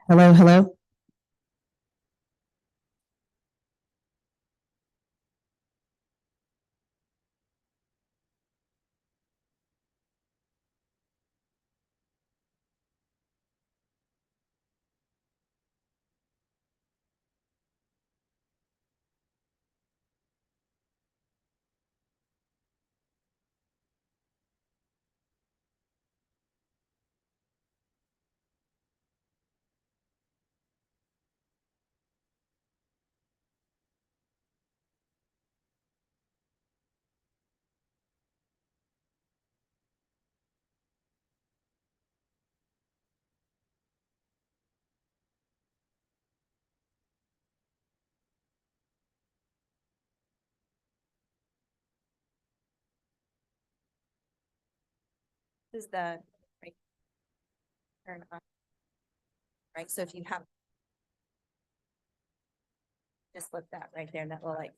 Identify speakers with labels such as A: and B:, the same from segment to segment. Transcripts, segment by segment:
A: Hello, hello.
B: Is the right turn on, right? So if you have just flip that right there, that will like.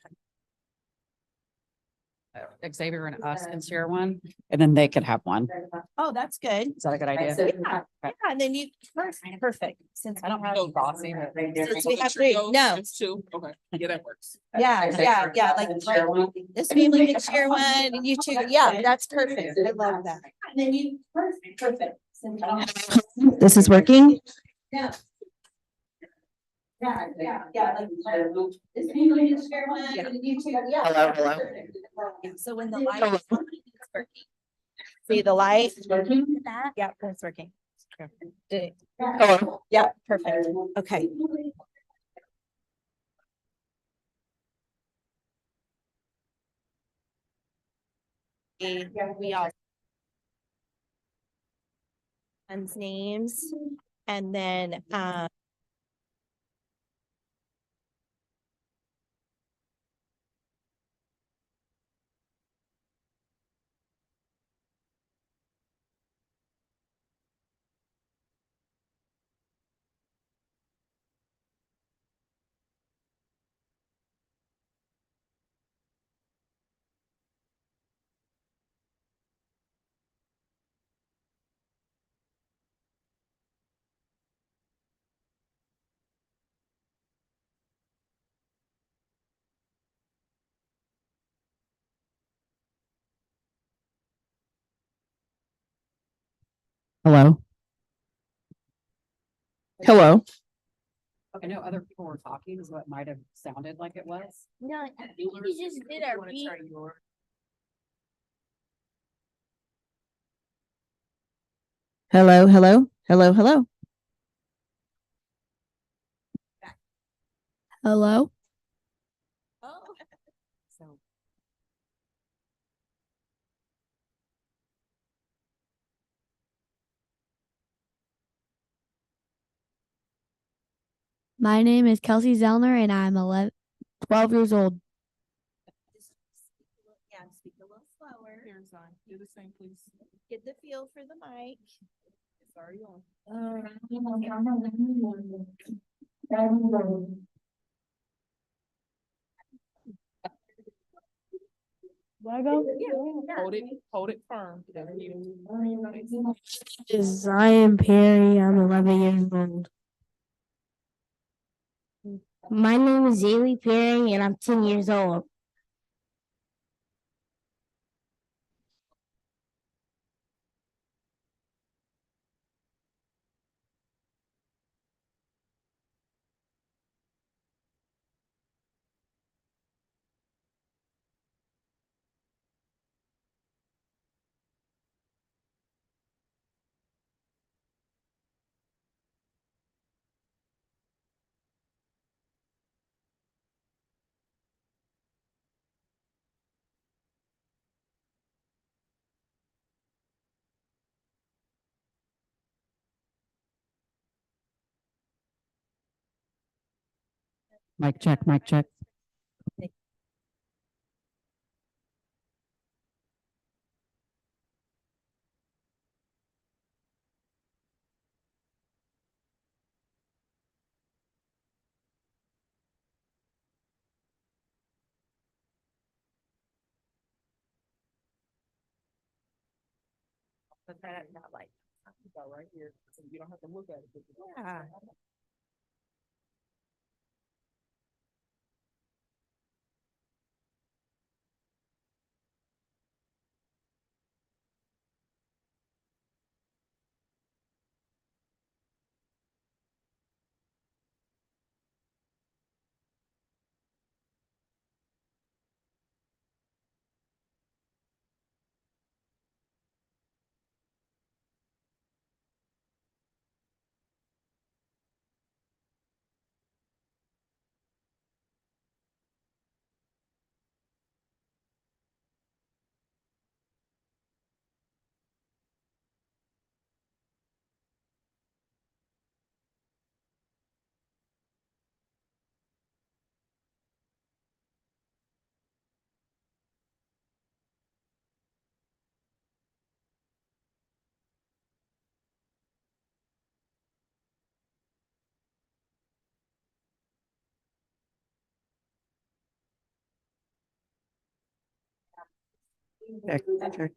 C: Xavier and us can share one, and then they could have one.
B: Oh, that's good.
C: Is that a good idea?
B: Yeah, yeah, and then you, perfect, since
C: I don't have no bossy.
B: since we have three, no,
D: It's two. Okay. Yeah, that works.
B: yeah, like this family can share one, and you two, yeah, that's perfect, I love that. And then you, perfect.
A: This is working.
B: Yeah. Yeah, like this family can share one, and you two, yeah.
A: Hello, hello.
B: Perfect. So when the light is working, it's working. See the light? Working? Yeah, it's working.
A: Hello.
B: Yeah, perfect. Okay. We all. And names, and then,
A: Hello. Hello.
C: I know other people were talking, so it might have sounded like it was.
B: no, I think we just did our beat.
A: Hello, hello. Hello, hello. Hello.
B: Oh,
C: So
E: My name is Kelsey Zellner and I'm 12 years old.
B: yeah, speak a little slower.
D: Here's on. Do the same, please.
B: Get the feel for the mic.
D: It's already on.
E: Do I go?
D: Hold it firm.
E: Is I am Perry. I'm 11 years old. My name is Zaylee Perry and I'm 10 years old.
A: Mic check, mic check.
B: But that, not like,
D: About right here. So you don't have to look at it.
B: yeah.
A: Check, check.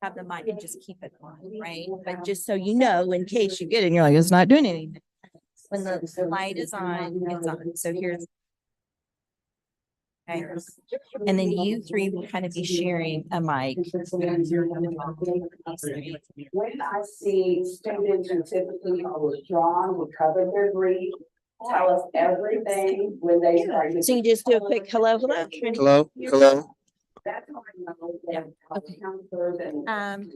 B: Have the mic and just keep it on, right? But just so you know, in case you get it and you're like, it's not doing anything. When the light is on, it's on. So here's. Okay. And then you three will kind of be sharing a mic.
F: When I see students who typically are withdrawn, who cover their grief, tell us everything when they start.
B: So you just do a quick hello, hello.
G: Hello, hello.
F: That's how I know that
B: Okay.
F: counselors and.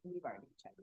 C: We've already checked.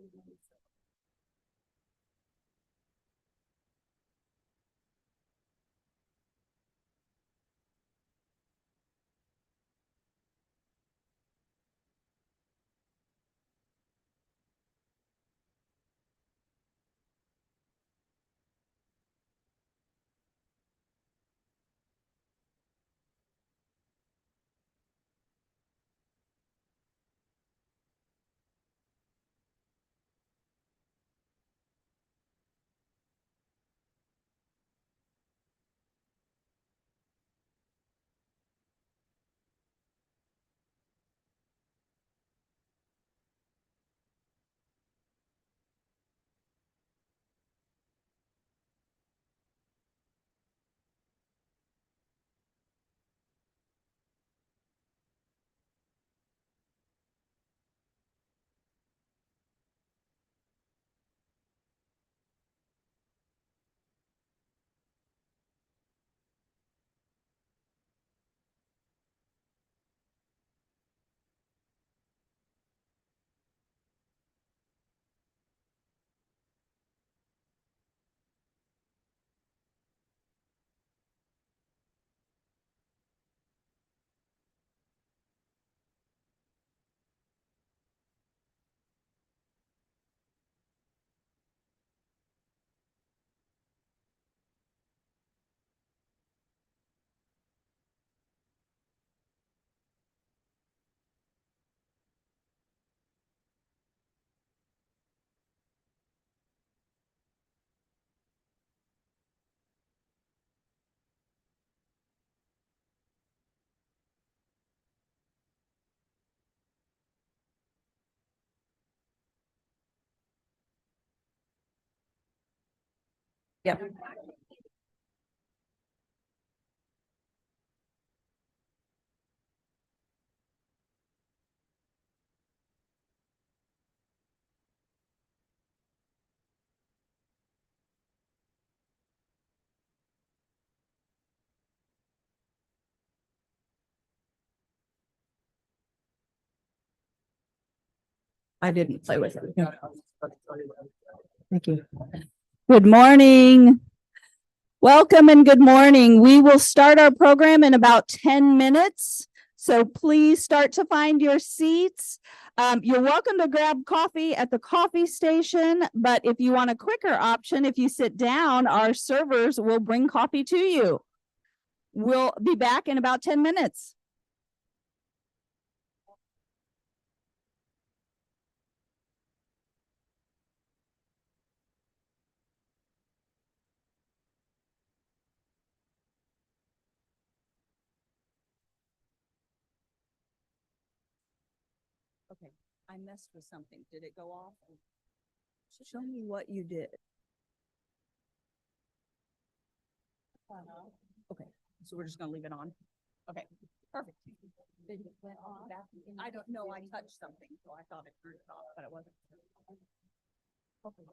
B: Yep. I didn't play with it. Thank you. Good morning. Welcome and good morning. We will start our program in about 10 minutes. So please start to find your seats. You're welcome to grab coffee at the coffee station, but if you want a quicker option, if you sit down, our servers will bring coffee to you. We'll be back in about 10 minutes. Okay, I messed with something. Did it go off? Show me what you did. Okay, so we're just gonna leave it on. Okay, perfect. I don't know, I touched something, so I thought it turned it off, but it wasn't.
G: Okay,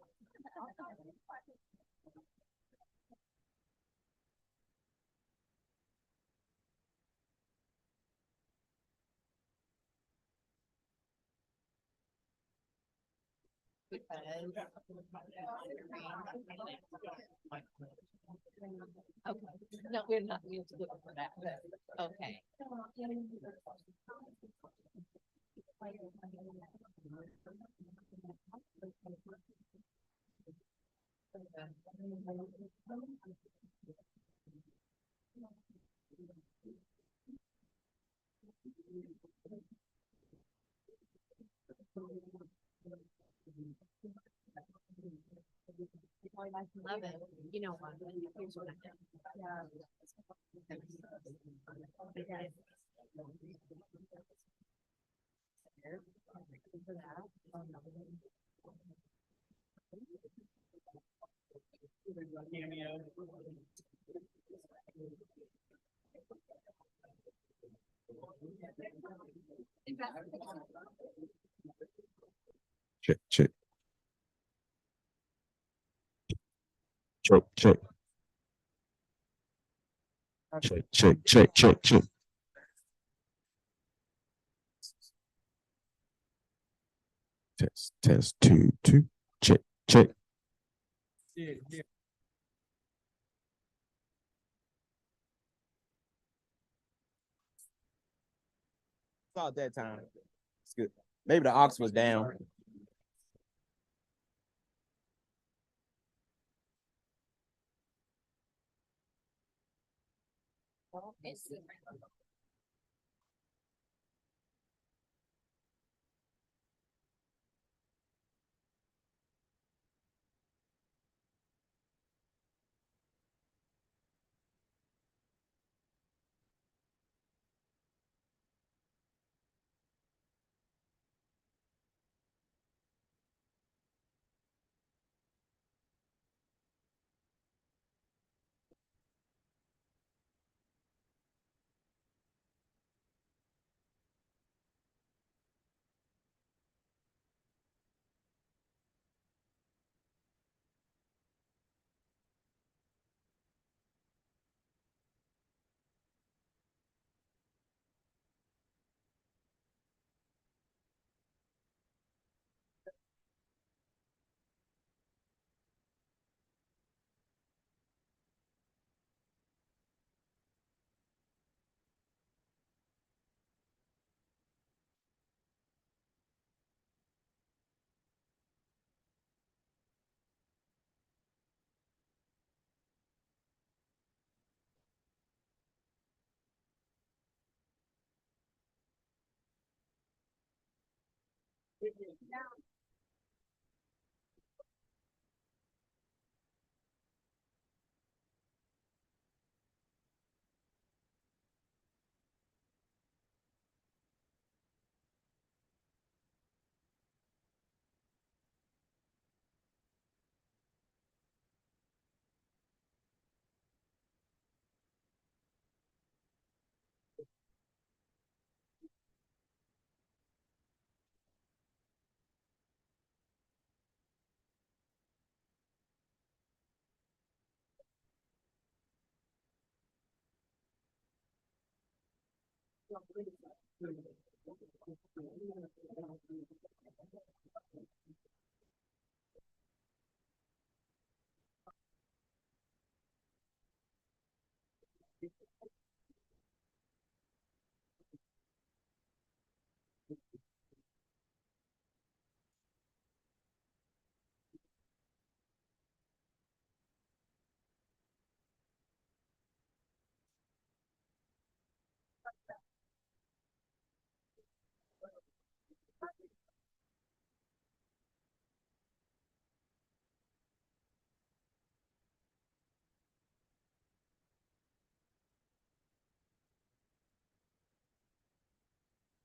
G: no, we're not looking for that, okay. Love it, you know what, here's what I did.
H: Check, check. Check, check. Check, check, check, check, check. Test, two, two. Check, check.
I: About that time. It's good. Maybe the ox was down.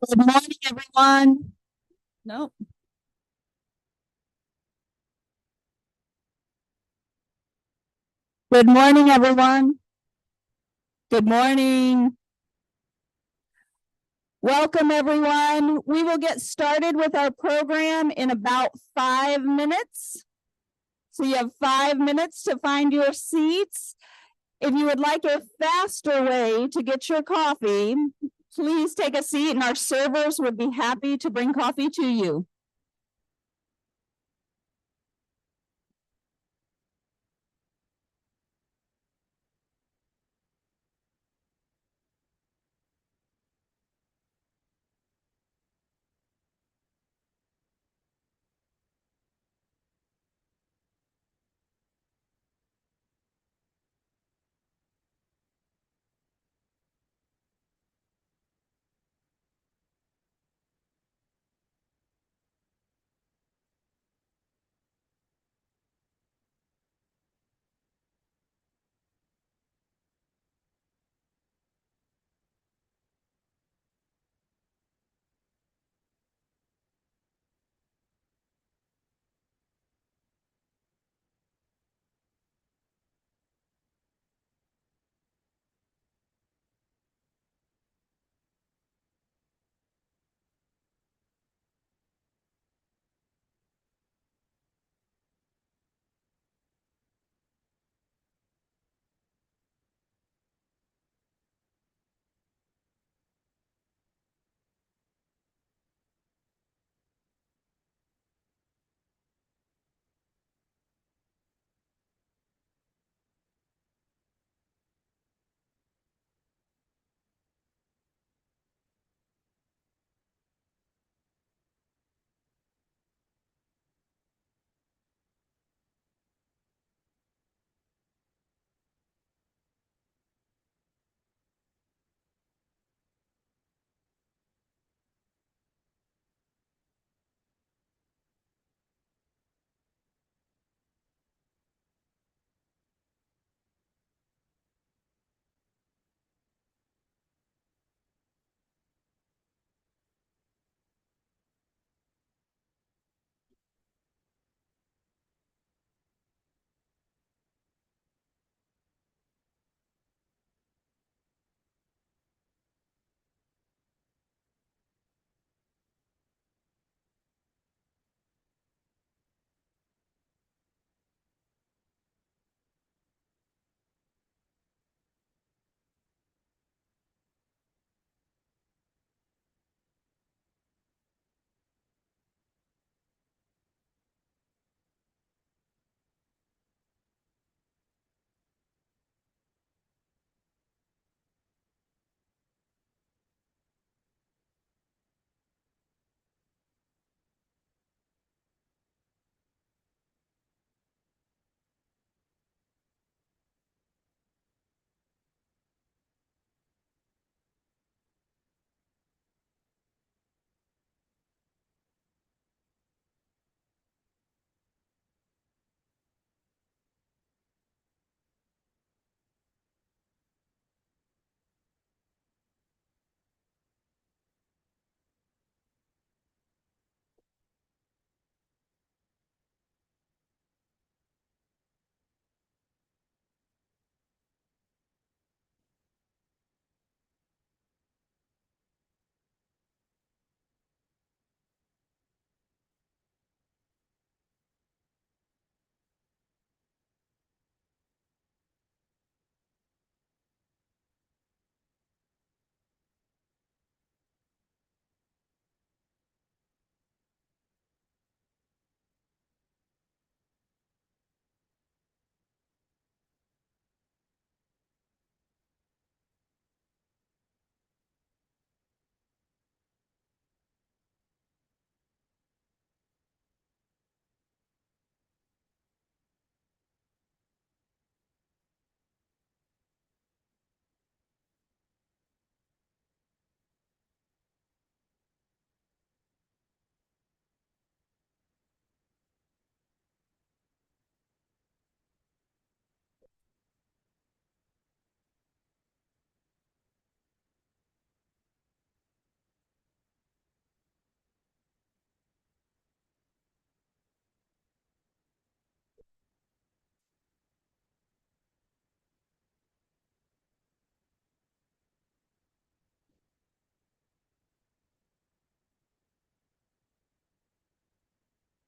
B: Good morning, everyone. Nope. Good morning, everyone. Good morning. Welcome, everyone. We will get started with our program in about 5 minutes. So you have 5 minutes to find your seats. If you would like a faster way to get your coffee, please take a seat and our servers would be happy to bring coffee to you.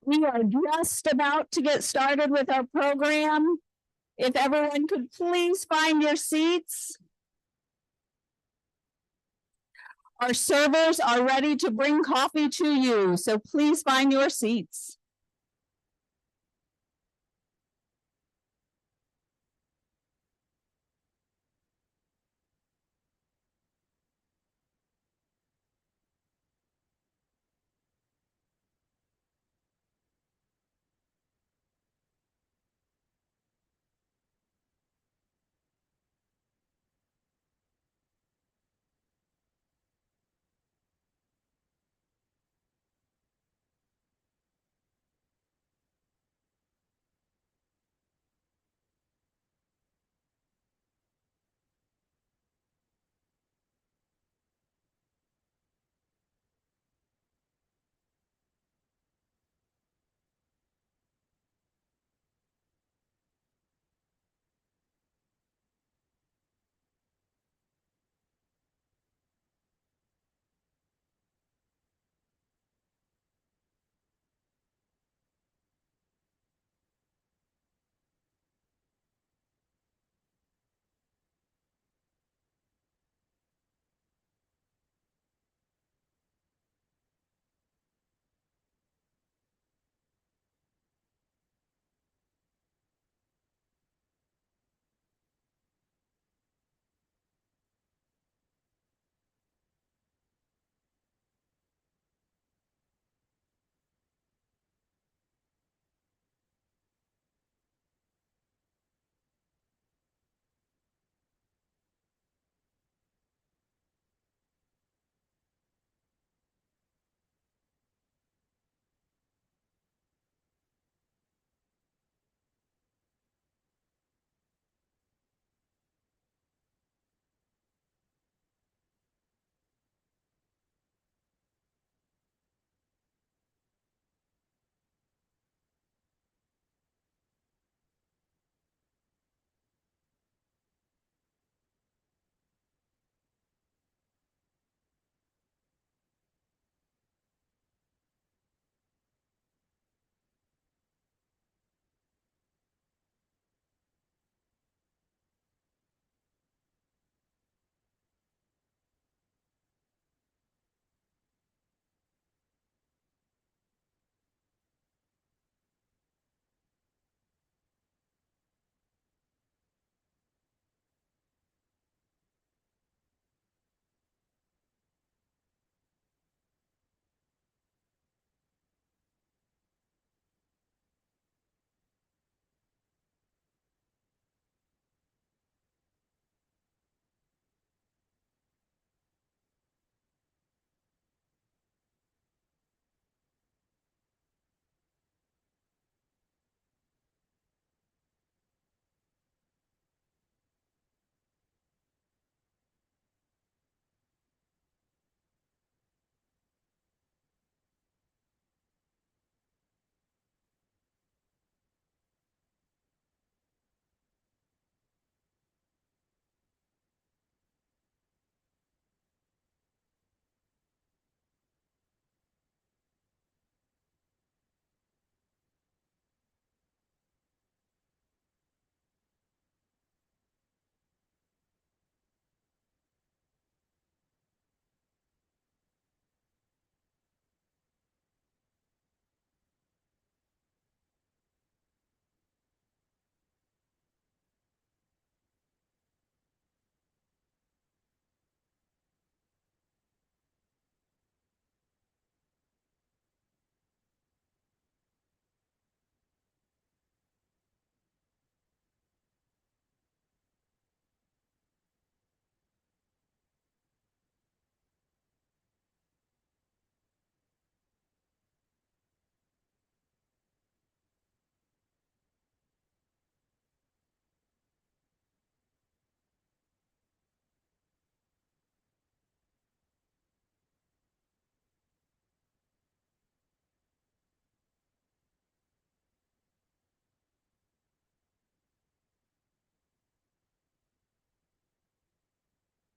B: We are just about to get started with our program. If everyone could please find your seats. Our servers are ready to bring coffee to you, so please find your seats.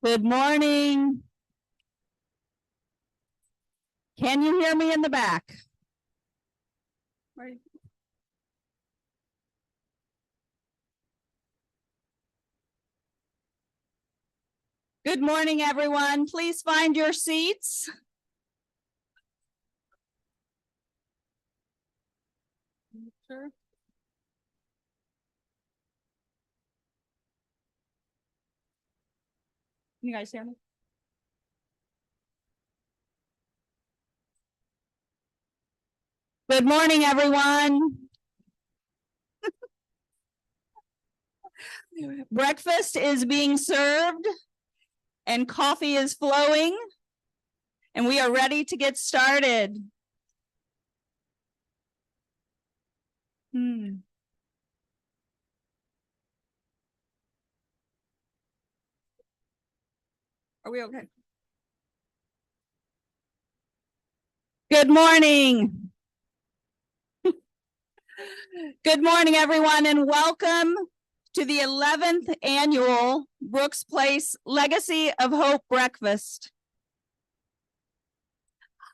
B: Good morning. Can you hear me in the back? Good morning, everyone. Please find your seats.
D: Sure.
B: You guys hear me? Good morning, everyone. Breakfast is being served and coffee is flowing, and we are ready to get started. Are we okay? Good morning. Good morning, everyone, and welcome to the 11th annual Brooks Place Legacy of Hope Breakfast.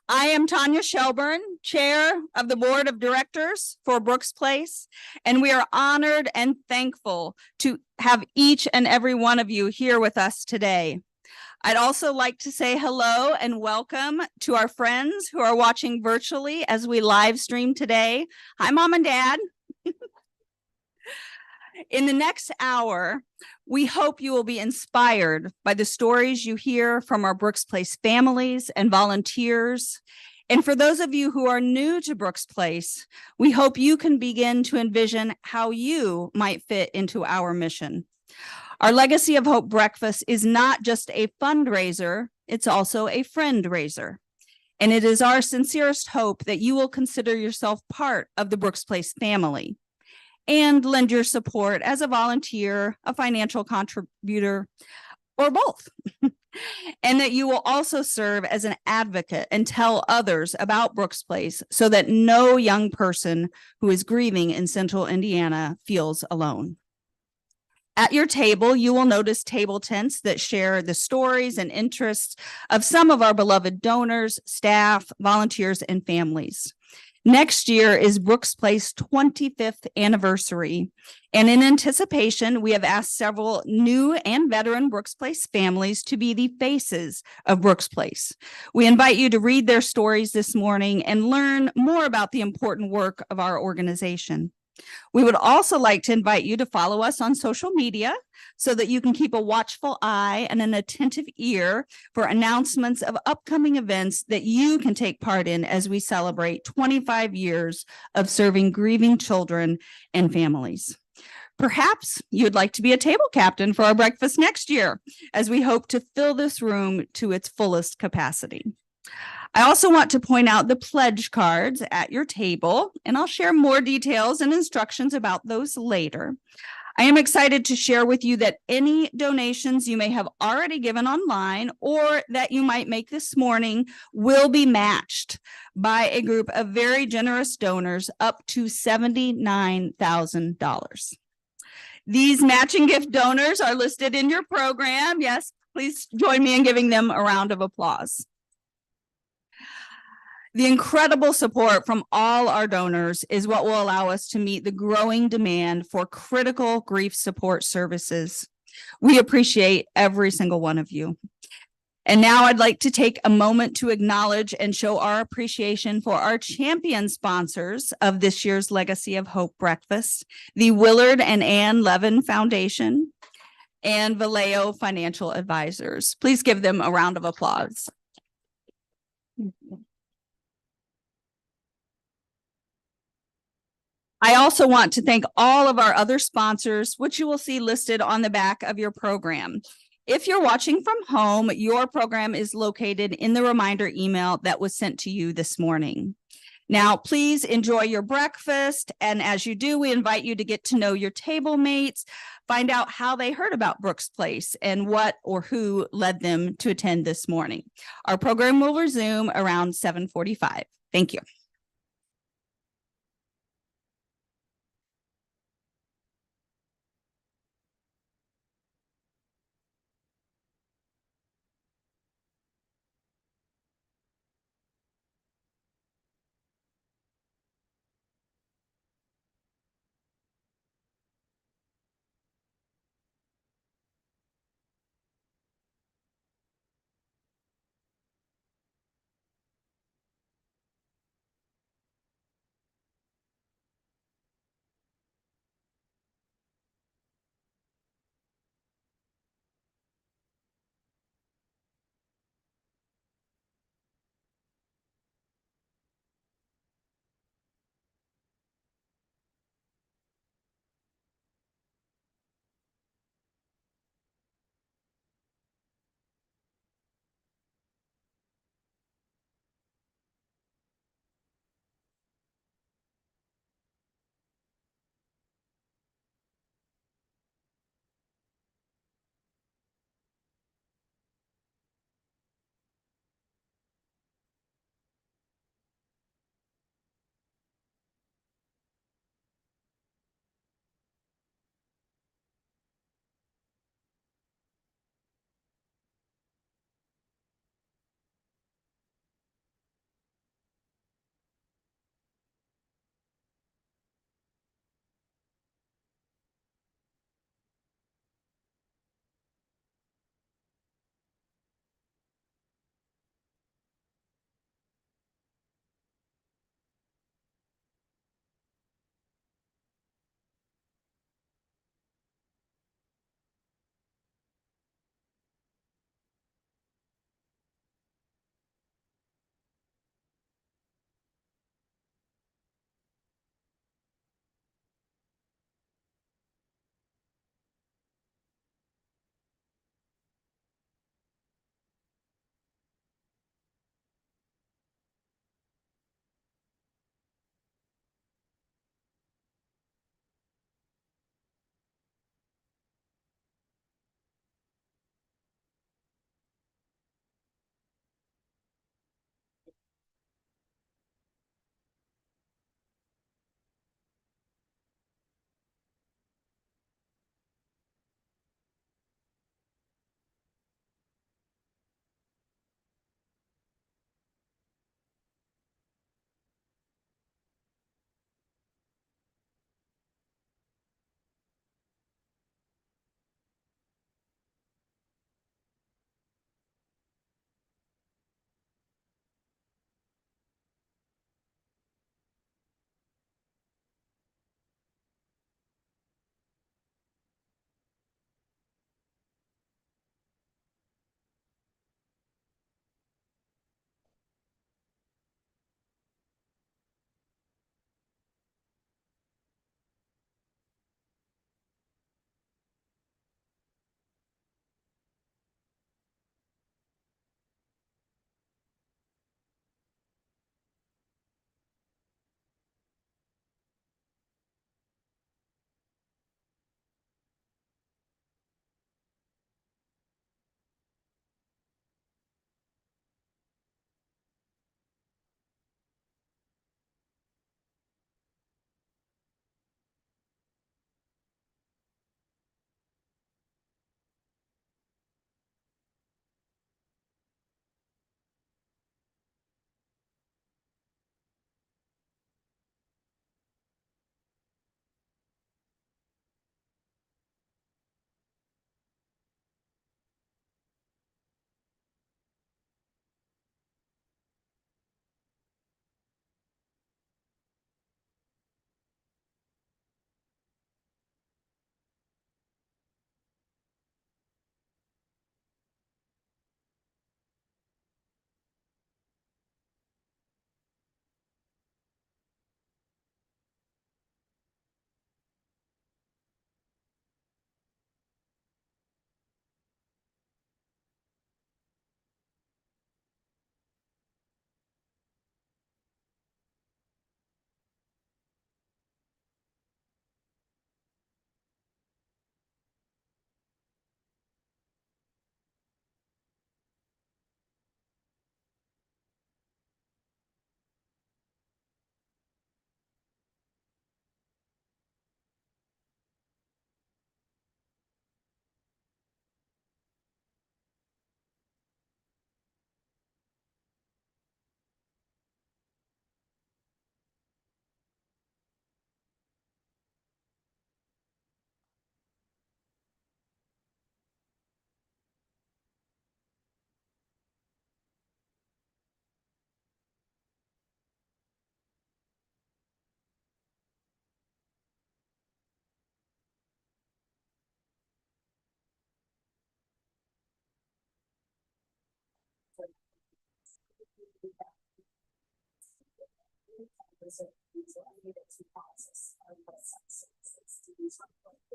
B: I am Tanya Shelburne, Chair of the Board of Directors for Brooks Place, and we are honored and thankful to have each and every one of you here with us today. I'd also like to say hello and welcome to our friends who are watching virtually as we live stream today. Hi, Mom and Dad. In the next hour, we hope you will be inspired by the stories you hear from our Brooks Place families and volunteers. And for those of you who are new to Brooks Place, we hope you can begin to envision how you might fit into our mission. Our Legacy of Hope Breakfast is not just a fundraiser, it's also a friend raiser. And it is our sincerest hope that you will consider yourself part of the Brooks Place family and lend your support as a volunteer, a financial contributor, or both. And that you will also serve as an advocate and tell others about Brooks Place so that no young person who is grieving in Central Indiana feels alone. At your table, you will notice table tents that share the stories and interests of some of our beloved donors, staff, volunteers, and families. Next year is Brooks Place 25th anniversary, and in anticipation, we have asked several new and veteran Brooks Place families to be the faces of Brooks Place. We invite you to read their stories this morning and learn more about the important work of our organization. We would also like to invite you to follow us on social media so that you can keep a watchful eye and an attentive ear for announcements of upcoming events that you can take part in as we celebrate 25 years of serving grieving children and families. Perhaps you'd like to be a table captain for our breakfast next year, as we hope to fill this room to its fullest capacity. I also want to point out the pledge cards at your table, and I'll share more details and instructions about those later. I am excited to share with you that any donations you may have already given online or that you might make this morning will be matched by a group of very generous donors up to $79,000. These matching gift donors are listed in your program. Yes, please join me in giving them a round of applause. The incredible support from all our donors is what will allow us to meet the growing demand for critical grief support services. We appreciate every single one of you. And now I'd like to take a moment to acknowledge and show our appreciation for our champion sponsors of this year's Legacy of Hope Breakfast, the Willard and Ann Levin Foundation and Vallejo Financial Advisors. Please give them a round of applause. I also want to thank all of our other sponsors, which you will see listed on the back of your program. If you're watching from home, your program is located in the reminder email that was sent to you this morning. Now, please enjoy your breakfast. And as you do, we invite you to get to know your table mates, find out how they heard about Brooks Place and what or who led them to attend this morning. Our program will resume around 7:45. Thank you.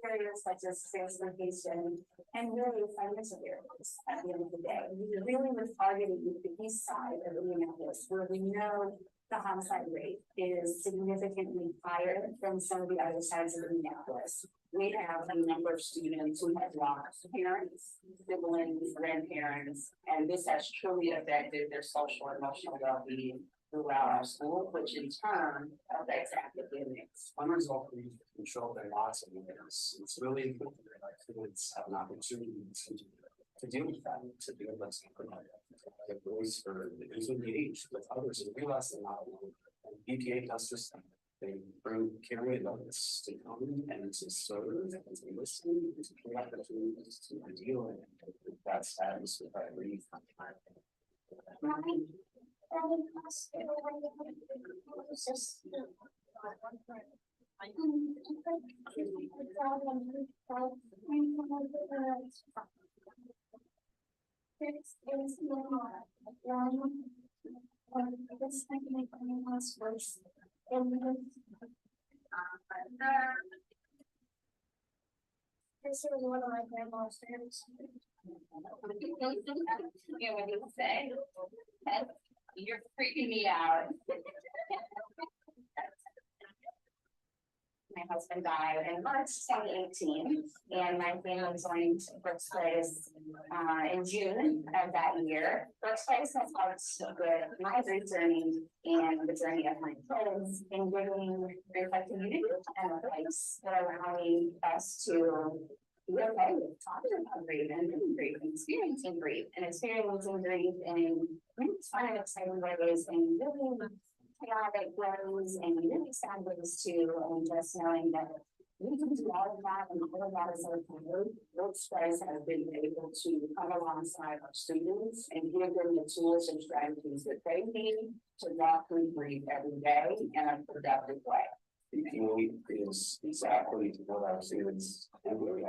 F: Areas such as transportation and really financial areas at the end of the day. We really were targeting the east side of Indianapolis, where we know the homicide rate is significantly higher than some of the other sides of Indianapolis. We have a number of students who have lost parents, siblings, grandparents, and this has truly affected their social and emotional well-being throughout our school, which in turn affects academics.
J: One result we control their lots of units. It's really important that our kids have an opportunity to deal with that, to deal with something like that. A voice for those engaged with others and realize they're not alone. And BPA does just that. They bring carry notice to come and to serve and to listen and to create opportunities to deal with that status with that relief.
F: This is one of my grandma's favorites. Yeah, what do you say? You're freaking me out. My husband died in March 2018, and my family joined Brooke's Place in June of that year. Brooke's Place has helped with my grief journey and the journey of my kids in giving a community and a place that allowing us to be okay with talking about grief and living grief and experiencing grief in really fun and exciting ways and really chaotic ways and really sad ways too, and just knowing that we can do all of that and all of that is okay. Brooke's Place has been able to come alongside our students and give them the tools and strategies that they need to walk through grief every day in a productive way.
J: BPA is exactly what our students and we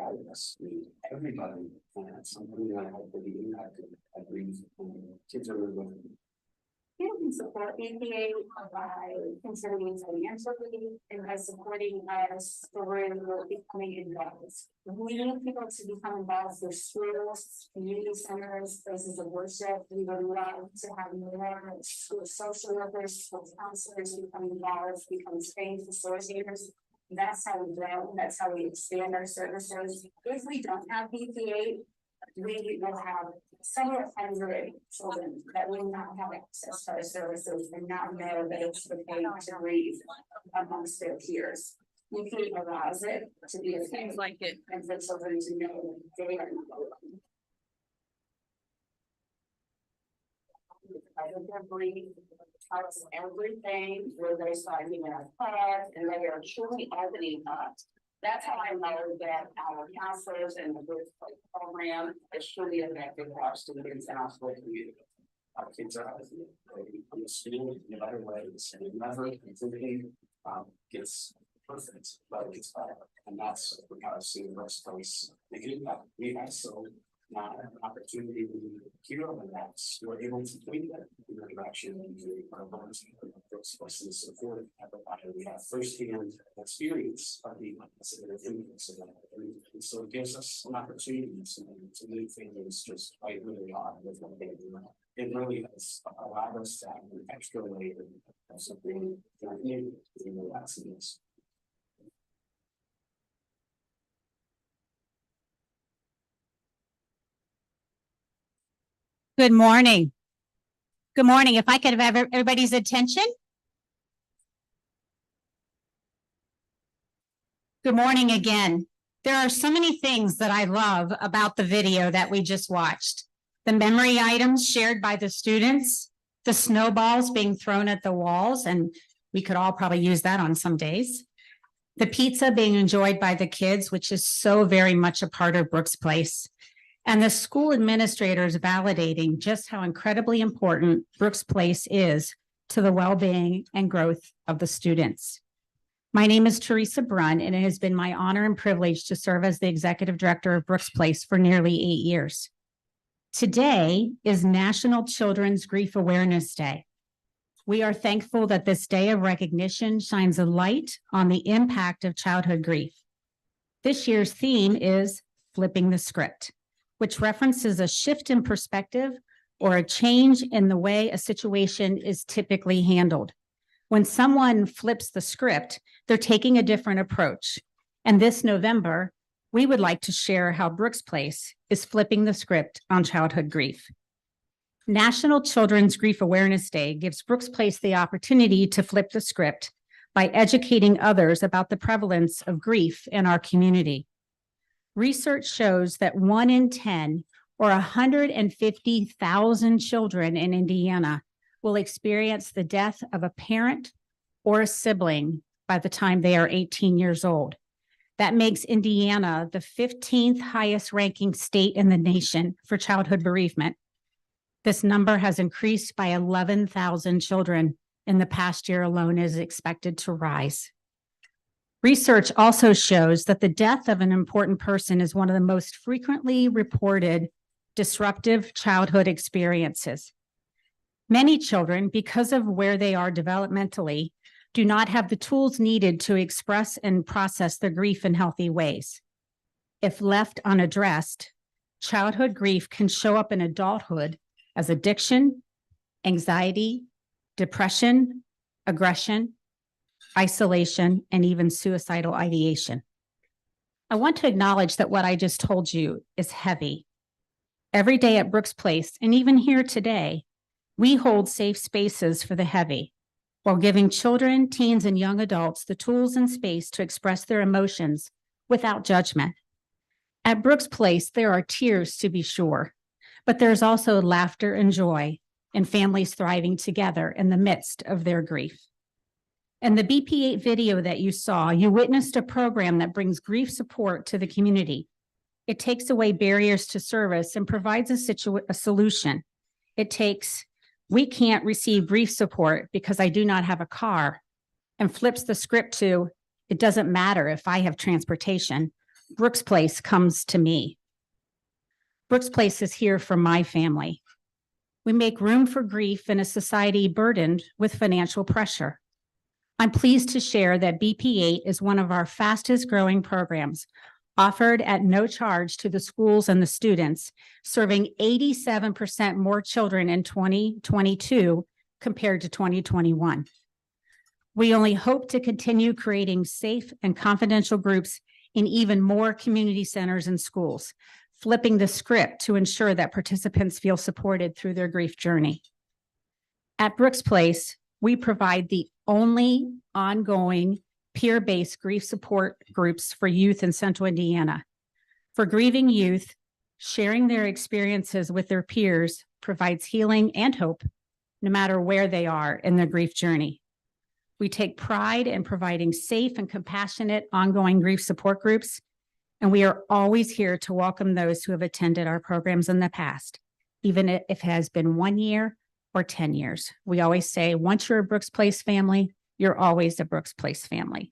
J: everybody has something that has to be impacted by grief. Kids are really
F: You can support BPA by contributing financially and by supporting us through becoming involved. We need people to become involved with schools, community centers, places of worship. We would love to have more school social workers, school counselors become involved, become trained facilitators. That's how we grow. That's how we expand our services. If we don't have BPA, we will have several hundred children that will not have access to our services and not know that it's the way to grieve amongst their peers. BPA allows it to be a thing like it and for children to know they are not alone. I think their grief tell us everything where they start giving us class and they are truly opening up. That's how I know that our counselors and the Brooke's Place program is truly effective for our students and our school community.
J: our kids are healthy. They come to school in a better way. And never completely gets perfect, but it's better. And that's what we got to see in Brooke's Place. We also now have an opportunity to hear on that. We're able to tweet that in the direction and do our volunteer Brooke's Place and support everybody. We have firsthand experience of the influence of that. And so it gives us an opportunity to do things just quite really hard with what they do. It really has allowed us to have an extra layer of something new in the last years.
K: Good morning. Good morning. If I could have everybody's attention. Good morning again. There are so many things that I love about the video that we just watched. The memory items shared by the students, the snowballs being thrown at the walls, and we could all probably use that on some days. The pizza being enjoyed by the kids, which is so very much a part of Brooke's Place. And the school administrators validating just how incredibly important Brooke's Place is to the well-being and growth of the students. My name is Teresa Brunn, and it has been my honor and privilege to serve as the executive director of Brooke's Place for nearly 8 years. Today is National Children's Grief Awareness Day. We are thankful that this day of recognition shines a light on the impact of childhood grief. This year's theme is Flipping the Script, which references a shift in perspective or a change in the way a situation is typically handled. When someone flips the script, they're taking a different approach. And this November, we would like to share how Brooks Place is flipping the script on childhood grief. National Children's Grief Awareness Day gives Brooks Place the opportunity to flip the script by educating others about the prevalence of grief in our community. Research shows that 1 in 10, or 150,000 children in Indiana, will experience the death of a parent or a sibling by the time they are 18 years old. That makes Indiana the 15th highest ranking state in the nation for childhood bereavement. This number has increased by 11,000 children in the past year alone, is expected to rise. Research also shows that the death of an important person is one of the most frequently reported disruptive childhood experiences. Many children, because of where they are developmentally, do not have the tools needed to express and process their grief in healthy ways. If left unaddressed, childhood grief can show up in adulthood as addiction, anxiety, depression, aggression, isolation, and even suicidal ideation. I want to acknowledge that what I just told you is heavy. Every day at Brooks Place, and even here today, we hold safe spaces for the heavy, while giving children, teens, and young adults the tools and space to express their emotions without judgment. At Brooks Place, there are tears, to be sure, but there's also laughter and joy, and families thriving together in the midst of their grief. In the BP8 video that you saw, you witnessed a program that brings grief support to the community. It takes away barriers to service and provides a solution. It takes, we can't receive grief support because I do not have a car, and flips the script to, it doesn't matter if I have transportation. Brooks Place comes to me. Brooks Place is here for my family. We make room for grief in a society burdened with financial pressure. I'm pleased to share that BP8 is one of our fastest growing programs, offered at no charge to the schools and the students, serving 87% more children in 2022 compared to 2021. We only hope to continue creating safe and confidential groups in even more community centers and schools, flipping the script to ensure that participants feel supported through their grief journey. At Brooks Place, we provide the only ongoing peer-based grief support groups for youth in Central Indiana. For grieving youth, sharing their experiences with their peers provides healing and hope, no matter where they are in their grief journey. We take pride in providing safe and compassionate ongoing grief support groups, and we are always here to welcome those who have attended our programs in the past, even if it has been 1 year or 10 years. We always say, once you're a Brooks Place family, you're always a Brooks Place family.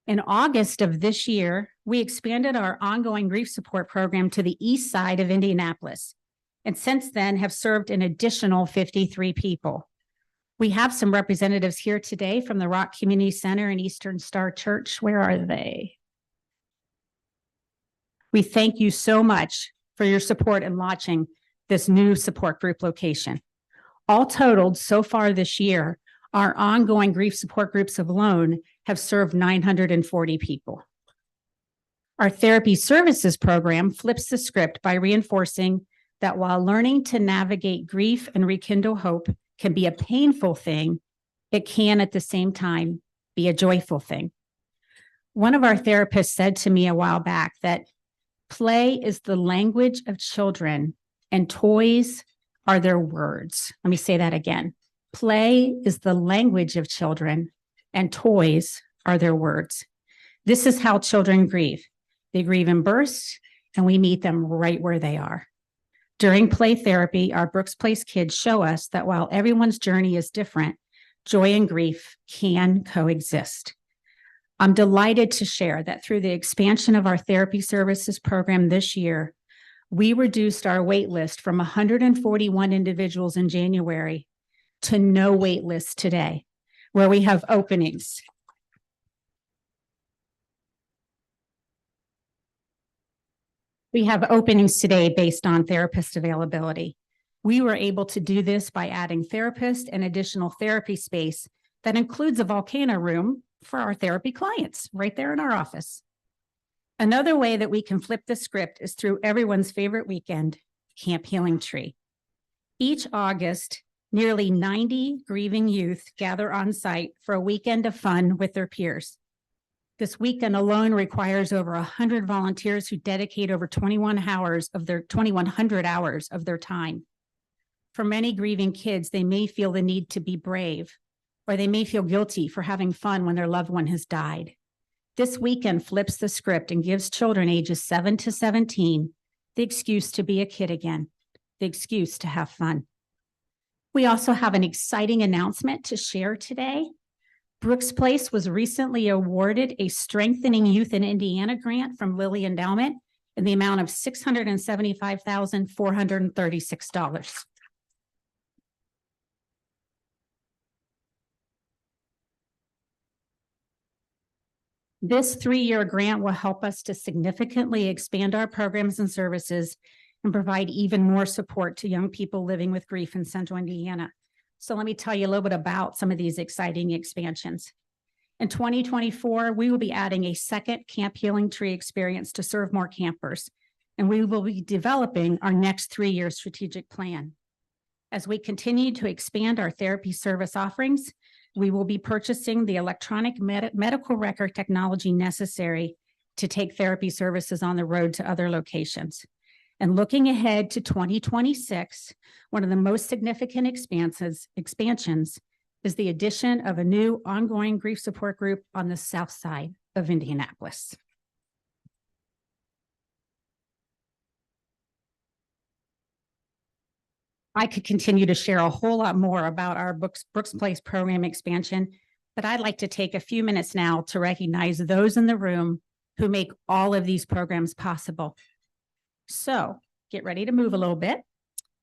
K: In August of this year, we expanded our ongoing grief support program to the east side of Indianapolis, and since then have served an additional 53 people. We have some representatives here today from the Rock Community Center and Eastern Star Church. Where are they? We thank you so much for your support in launching this new support group location. All totaled so far this year, our ongoing grief support groups alone have served 940 people. Our therapy services program flips the script by reinforcing that while learning to navigate grief and rekindle hope can be a painful thing, it can at the same time be a joyful thing. One of our therapists said to me a while back that play is the language of children and toys are their words. Let me say that again. Play is the language of children and toys are their words. This is how children grieve. They grieve in bursts and we meet them right where they are. During play therapy, our Brooks Place kids show us that while everyone's journey is different, joy and grief can coexist. I'm delighted to share that through the expansion of our therapy services program this year, We reduced our wait list from 141 individuals in January to no wait list today, where we have openings. We have openings today based on therapist availability. We were able to do this by adding therapists and additional therapy space that includes a volcano room for our therapy clients right there in our office. Another way that we can flip the script is through everyone's favorite weekend, Camp Healing Tree. Each August, nearly 90 grieving youth gather on site for a weekend of fun with their peers. This weekend alone requires over 100 volunteers who dedicate over 2,100 hours of their time. For many grieving kids, they may feel the need to be brave, or they may feel guilty for having fun when their loved one has died. This weekend flips the script and gives children ages 7 to 17 the excuse to be a kid again, the excuse to have fun. We also have an exciting announcement to share today. Brooks Place was recently awarded a Strengthening Youth in Indiana grant from Lilly Endowment in the amount of $675,436. This 3-year grant will help us to significantly expand our programs and services and provide even more support to young people living with grief in Central Indiana. So let me tell you a little bit about some of these exciting expansions. In 2024, we will be adding a second Camp Healing Tree experience to serve more campers, and we will be developing our next 3-year strategic plan. As we continue to expand our therapy service offerings, we will be purchasing the electronic medical record technology necessary to take therapy services on the road to other locations. And looking ahead to 2026, one of the most significant expansions is the addition of a new ongoing grief support group on the south side of Indianapolis. I could continue to share a whole lot more about our Brooks Place program expansion, but I'd like to take a few minutes now to recognize those in the room who make all of these programs possible. So get ready to move a little bit.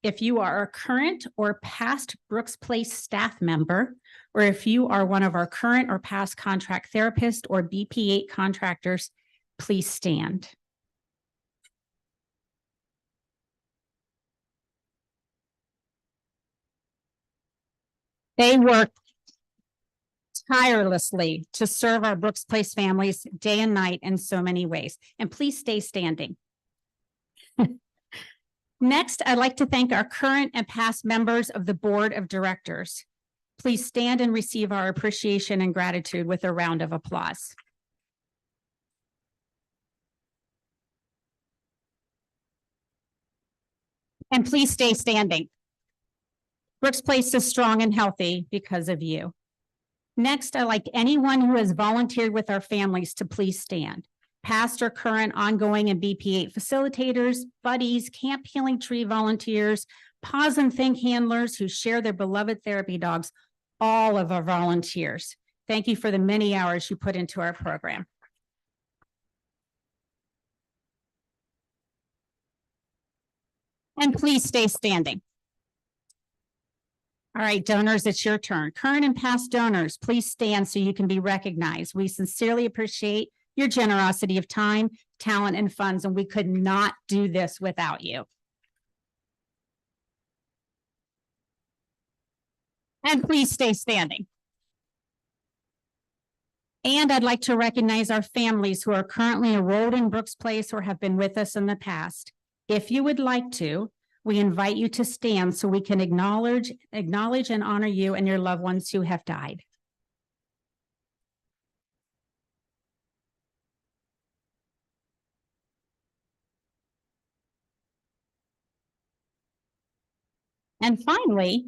K: If you are a current or past Brooks Place staff member, or if you are one of our current or past contract therapists or BP8 contractors, please stand. They work tirelessly to serve our Brooks Place families day and night in so many ways. And please stay standing. Next, I'd like to thank our current and past members of the Board of Directors. Please stand and receive our appreciation and gratitude with a round of applause. And please stay standing. Brooks Place is strong and healthy because of you. Next, I'd like anyone who has volunteered with our families to please stand. Past or current ongoing and BP8 facilitators, buddies, Camp Healing Tree volunteers, Pause and Think handlers who share their beloved therapy dogs, all of our volunteers. Thank you for the many hours you put into our program. And please stay standing. All right, donors, it's your turn. Current and past donors, please stand so you can be recognized. We sincerely appreciate your generosity of time, talent, and funds, and we could not do this without you. And please stay standing. And I'd like to recognize our families who are currently enrolled in Brooks Place or have been with us in the past. If you would like to, we invite you to stand so we can acknowledge and honor you and your loved ones who have died. And finally,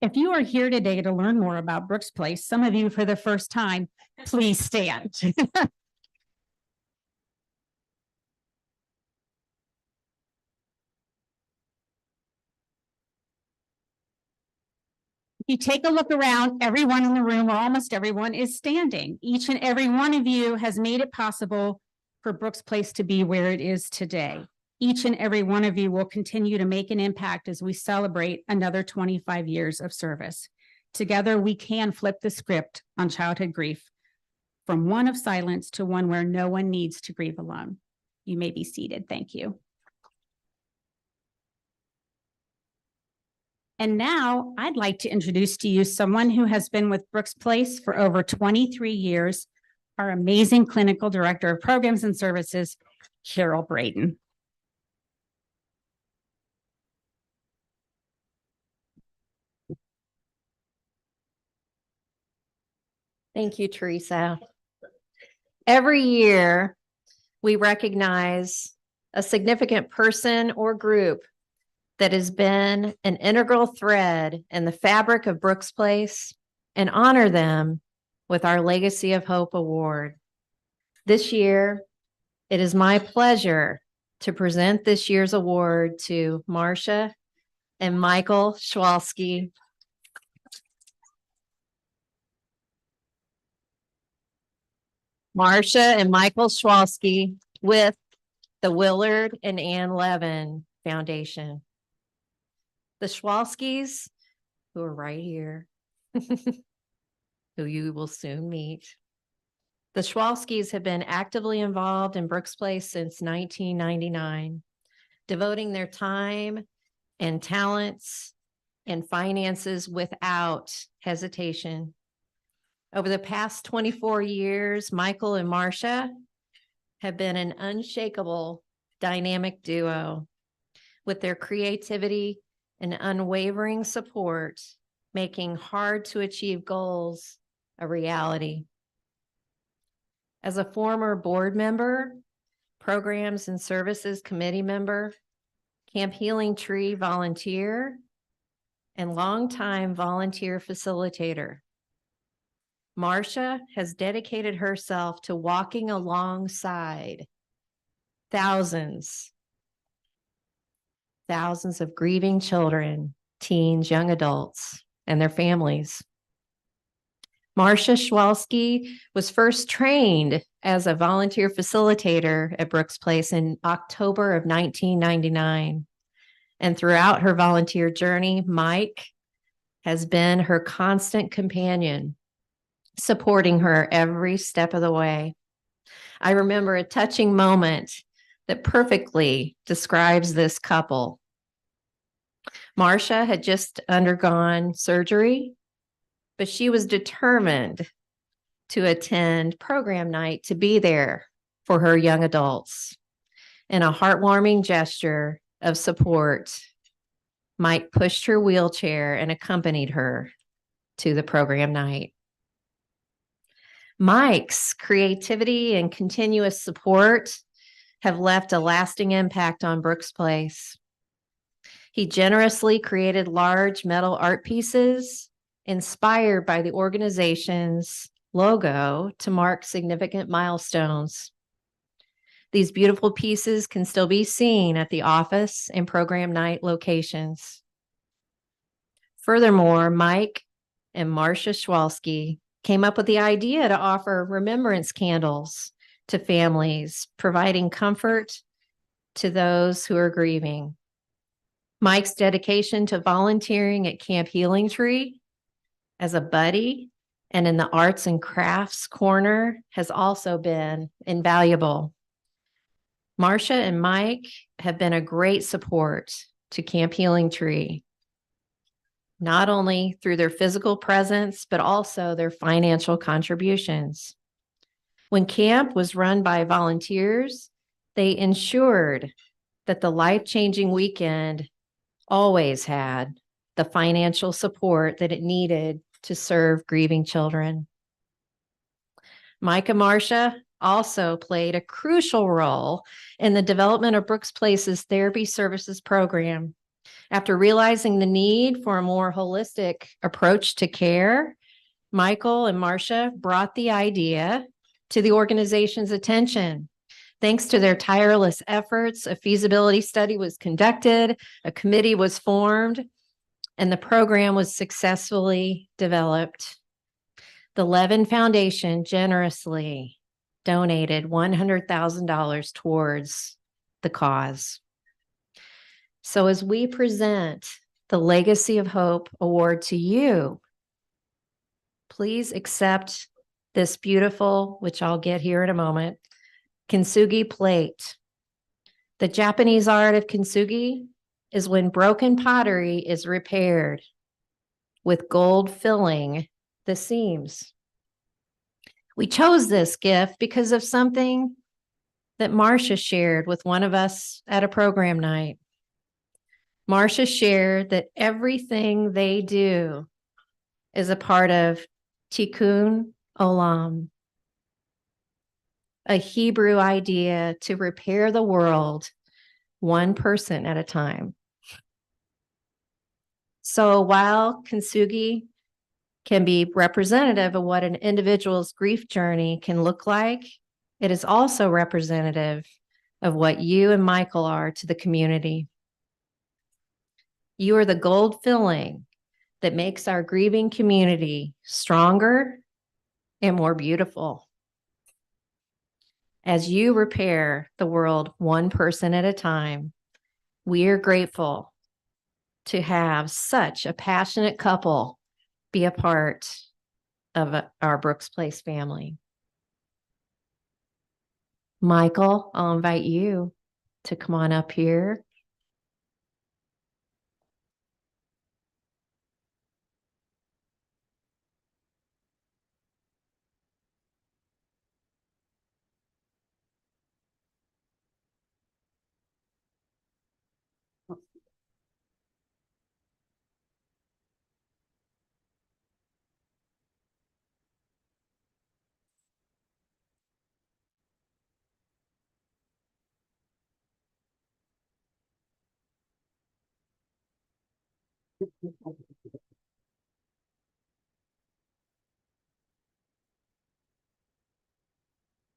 K: if you are here today to learn more about Brooks Place, some of you for the first time, please stand. You take a look around, everyone in the room, or almost everyone, is standing. Each and every one of you has made it possible for Brooks Place to be where it is today. each and every one of you will continue to make an impact as we celebrate another 25 years of service. Together, we can flip the script on childhood grief from one of silence to one where no one needs to grieve alone. You may be seated. Thank you. And now I'd like to introduce to you someone who has been with Brooks Place for over 23 years, our amazing clinical director of programs and services, Carol Braden.
G: Thank you, Teresa. Every year, we recognize a significant person or group that has been an integral thread in the fabric of Brooks Place and honor them with our Legacy of Hope Award. This year, it is my pleasure to present this year's award to Marcia and Michael Schwalski. Marcia and Michael Schwalski with the Willard and Ann Levin Foundation. The Schwalskis, who are right here, who you will soon meet. The Schwalskis have been actively involved in Brooks Place since 1999, devoting their time and talents and finances without hesitation. Over the past 24 years, Michael and Marcia have been an unshakable dynamic duo with their creativity and unwavering support, making hard to achieve goals a reality. As a former board member, programs and services committee member, Camp Healing Tree volunteer, and longtime volunteer facilitator, Marcia has dedicated herself to walking alongside thousands of grieving children, teens, young adults, and their families. Marcia Schwalski was first trained as a volunteer facilitator at Brooks Place in October of 1999. And throughout her volunteer journey, Mike has been her constant companion, supporting her every step of the way. I remember a touching moment that perfectly describes this couple. Marcia had just undergone surgery, but she was determined to attend program night to be there for her young adults. In a heartwarming gesture of support, Mike pushed her wheelchair and accompanied her to the program night. Mike's creativity and continuous support have left a lasting impact on Brooks Place. He generously created large metal art pieces inspired by the organization's logo to mark significant milestones. These beautiful pieces can still be seen at the office and program night locations. Furthermore, Mike and Marcia Schwalski came up with the idea to offer remembrance candles to families, providing comfort to those who are grieving. Mike's dedication to volunteering at Camp Healing Tree as a buddy and in the arts and crafts corner has also been invaluable. Marcia and Mike have been a great support to Camp Healing Tree, not only through their physical presence, but also their financial contributions. When camp was run by volunteers, they ensured that the life-changing weekend always had the financial support that it needed to serve grieving children. Mike and Marcia also played a crucial role in the development of Brooks Place's therapy services program. After realizing the need for a more holistic approach to care, Michael and Marcia brought the idea to the organization's attention. Thanks to their tireless efforts, a feasibility study was conducted, a committee was formed, and the program was successfully developed. The Levin Foundation generously donated $100,000 towards the cause. So as we present the Legacy of Hope Award to you, please accept this beautiful, which I'll get here in a moment, kintsugi plate. The Japanese art of kintsugi is when broken pottery is repaired with gold filling the seams. We chose this gift because of something that Marcia shared with one of us at a program night. Marcia shared that everything they do is a part of Tikkun Olam, a Hebrew idea to repair the world one person at a time. So while kintsugi can be representative of what an individual's grief journey can look like, it is also representative of what you and Michael are to the community. You are the gold filling that makes our grieving community stronger and more beautiful. As you repair the world one person at a time, we are grateful to have such a passionate couple be a part of our Brooks Place family. Michael, I'll invite you to come on up here.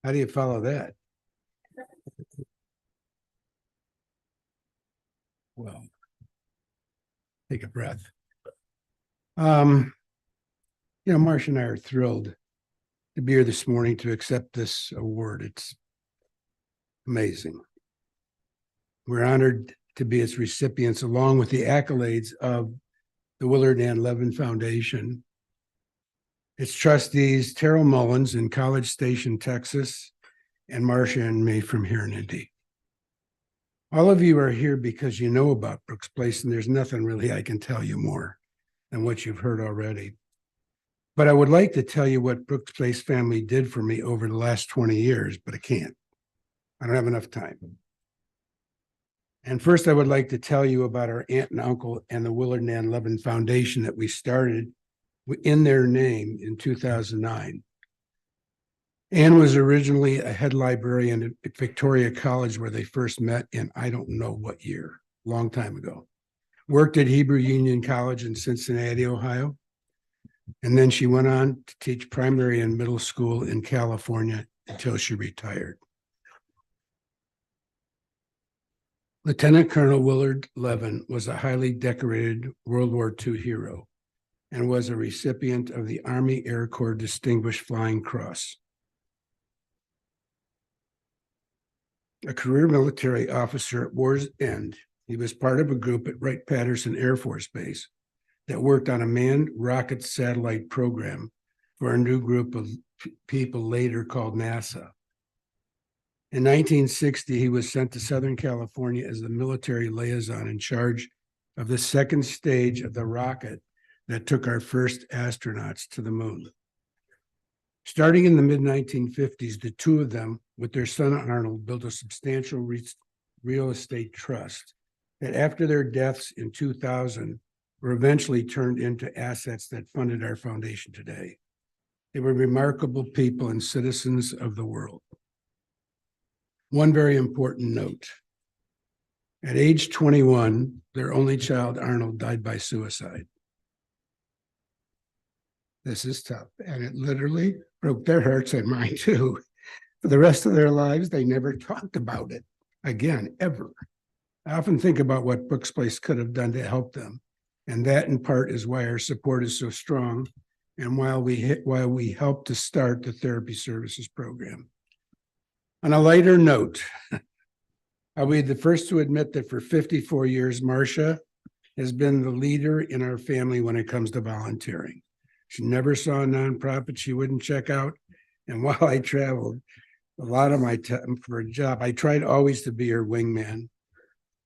L: How do you follow that? Well, take a breath. Marcia and I are thrilled to be here this morning to accept this award. It's amazing. We're honored to be its recipients, along with the accolades of the Willard and Levin Foundation, its trustees, Terrell Mullins in College Station, Texas, and Marcia and me from here in Indy. All of you are here because you know about Brooks Place, and there's nothing really I can tell you more than what you've heard already. But I would like to tell you what Brooks Place family did for me over the last 20 years, but I can't. I don't have enough time. And first, I would like to tell you about our aunt and uncle and the Willard and Ann Levin Foundation that we started in their name in 2009. Ann was originally a head librarian at Victoria College, where they first met in I don't know what year, long time ago. Worked at Hebrew Union College in Cincinnati, Ohio. And then she went on to teach primary and middle school in California until she retired. Lieutenant Colonel Willard Levin was a highly decorated World War II hero and was a recipient of the Army Air Corps Distinguished Flying Cross. A career military officer at war's end, he was part of a group at Wright-Patterson Air Force Base that worked on a manned rocket satellite program for a new group of people later called NASA. In 1960, he was sent to Southern California as the military liaison in charge of the second stage of the rocket that took our first astronauts to the moon. Starting in the mid-1950s, the two of them, with their son Arnold, built a substantial real estate trust that after their deaths in 2000 were eventually turned into assets that funded our foundation today. They were remarkable people and citizens of the world. One very important note. At age 21, their only child, Arnold, died by suicide. This is tough, and it literally broke their hearts and mine too. For the rest of their lives, they never talked about it again, ever. I often think about what Brooks Place could have done to help them, and that in part is why our support is so strong, and while we helped to start the therapy services program. On a lighter note, I'll be the first to admit that for 54 years, Marcia has been the leader in our family when it comes to volunteering. She never saw a nonprofit she wouldn't check out. And while I traveled a lot of my time for a job, I tried always to be her wingman.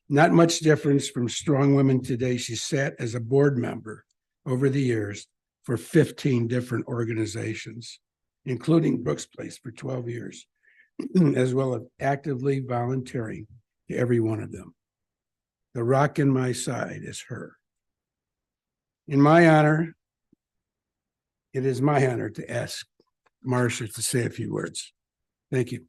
L: Not much difference from strong women today. She sat as a board member over the years for 15 different organizations, including Brooks Place for 12 years, as well as actively volunteering to every one of them. The rock in my side is her. In my honor, it is my honor to ask Marcia to say a few words. Thank you.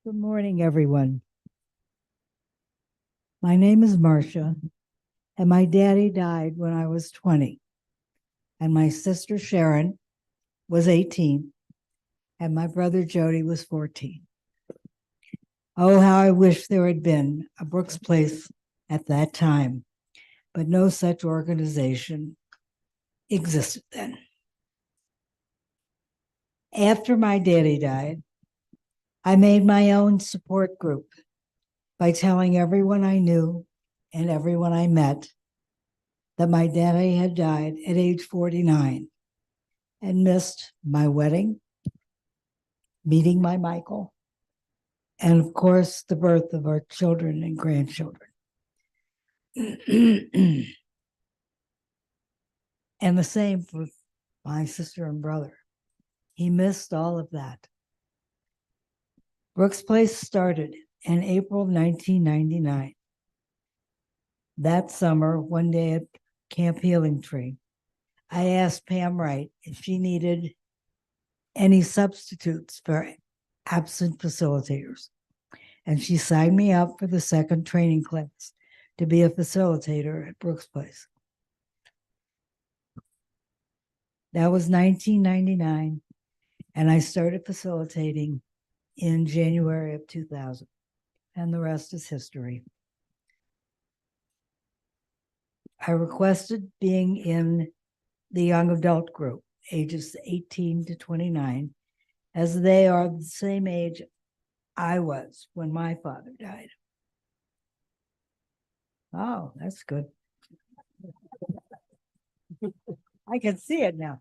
M: Good morning, everyone. My name is Marcia, and my daddy died when I was 20, and my sister Sharon was 18, and my brother Jody was 14. Oh, how I wish there had been a Brooks Place at that time, but no such organization existed then. After my daddy died, I made my own support group by telling everyone I knew and everyone I met that my daddy had died at age 49 and missed my wedding, meeting my Michael, and of course, the birth of our children and grandchildren. And the same for my sister and brother. He missed all of that. Brooks Place started in April of 1999. That summer, one day at Camp Healing Tree, I asked Pam Wright if she needed any substitutes for absent facilitators. And she signed me up for the second training class to be a facilitator at Brooks Place. That was 1999, and I started facilitating in January of 2000, and the rest is history. I requested being in the young adult group, ages 18 to 29, as they are the same age I was when my father died. Oh, that's good. I can see it now.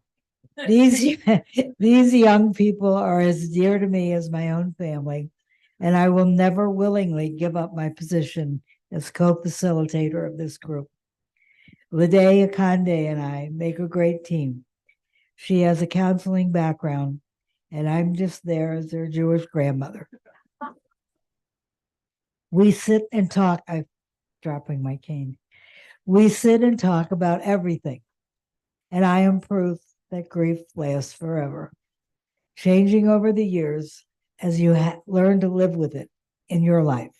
M: These young people are as dear to me as my own family, and I will never willingly give up my position as co-facilitator of this group. Lede Akande and I make a great team. She has a counseling background, and I'm just there as their Jewish grandmother. We sit and talk. I'm dropping my cane. We sit and talk about everything, and I am proof that grief lasts forever, changing over the years as you learn to live with it in your life.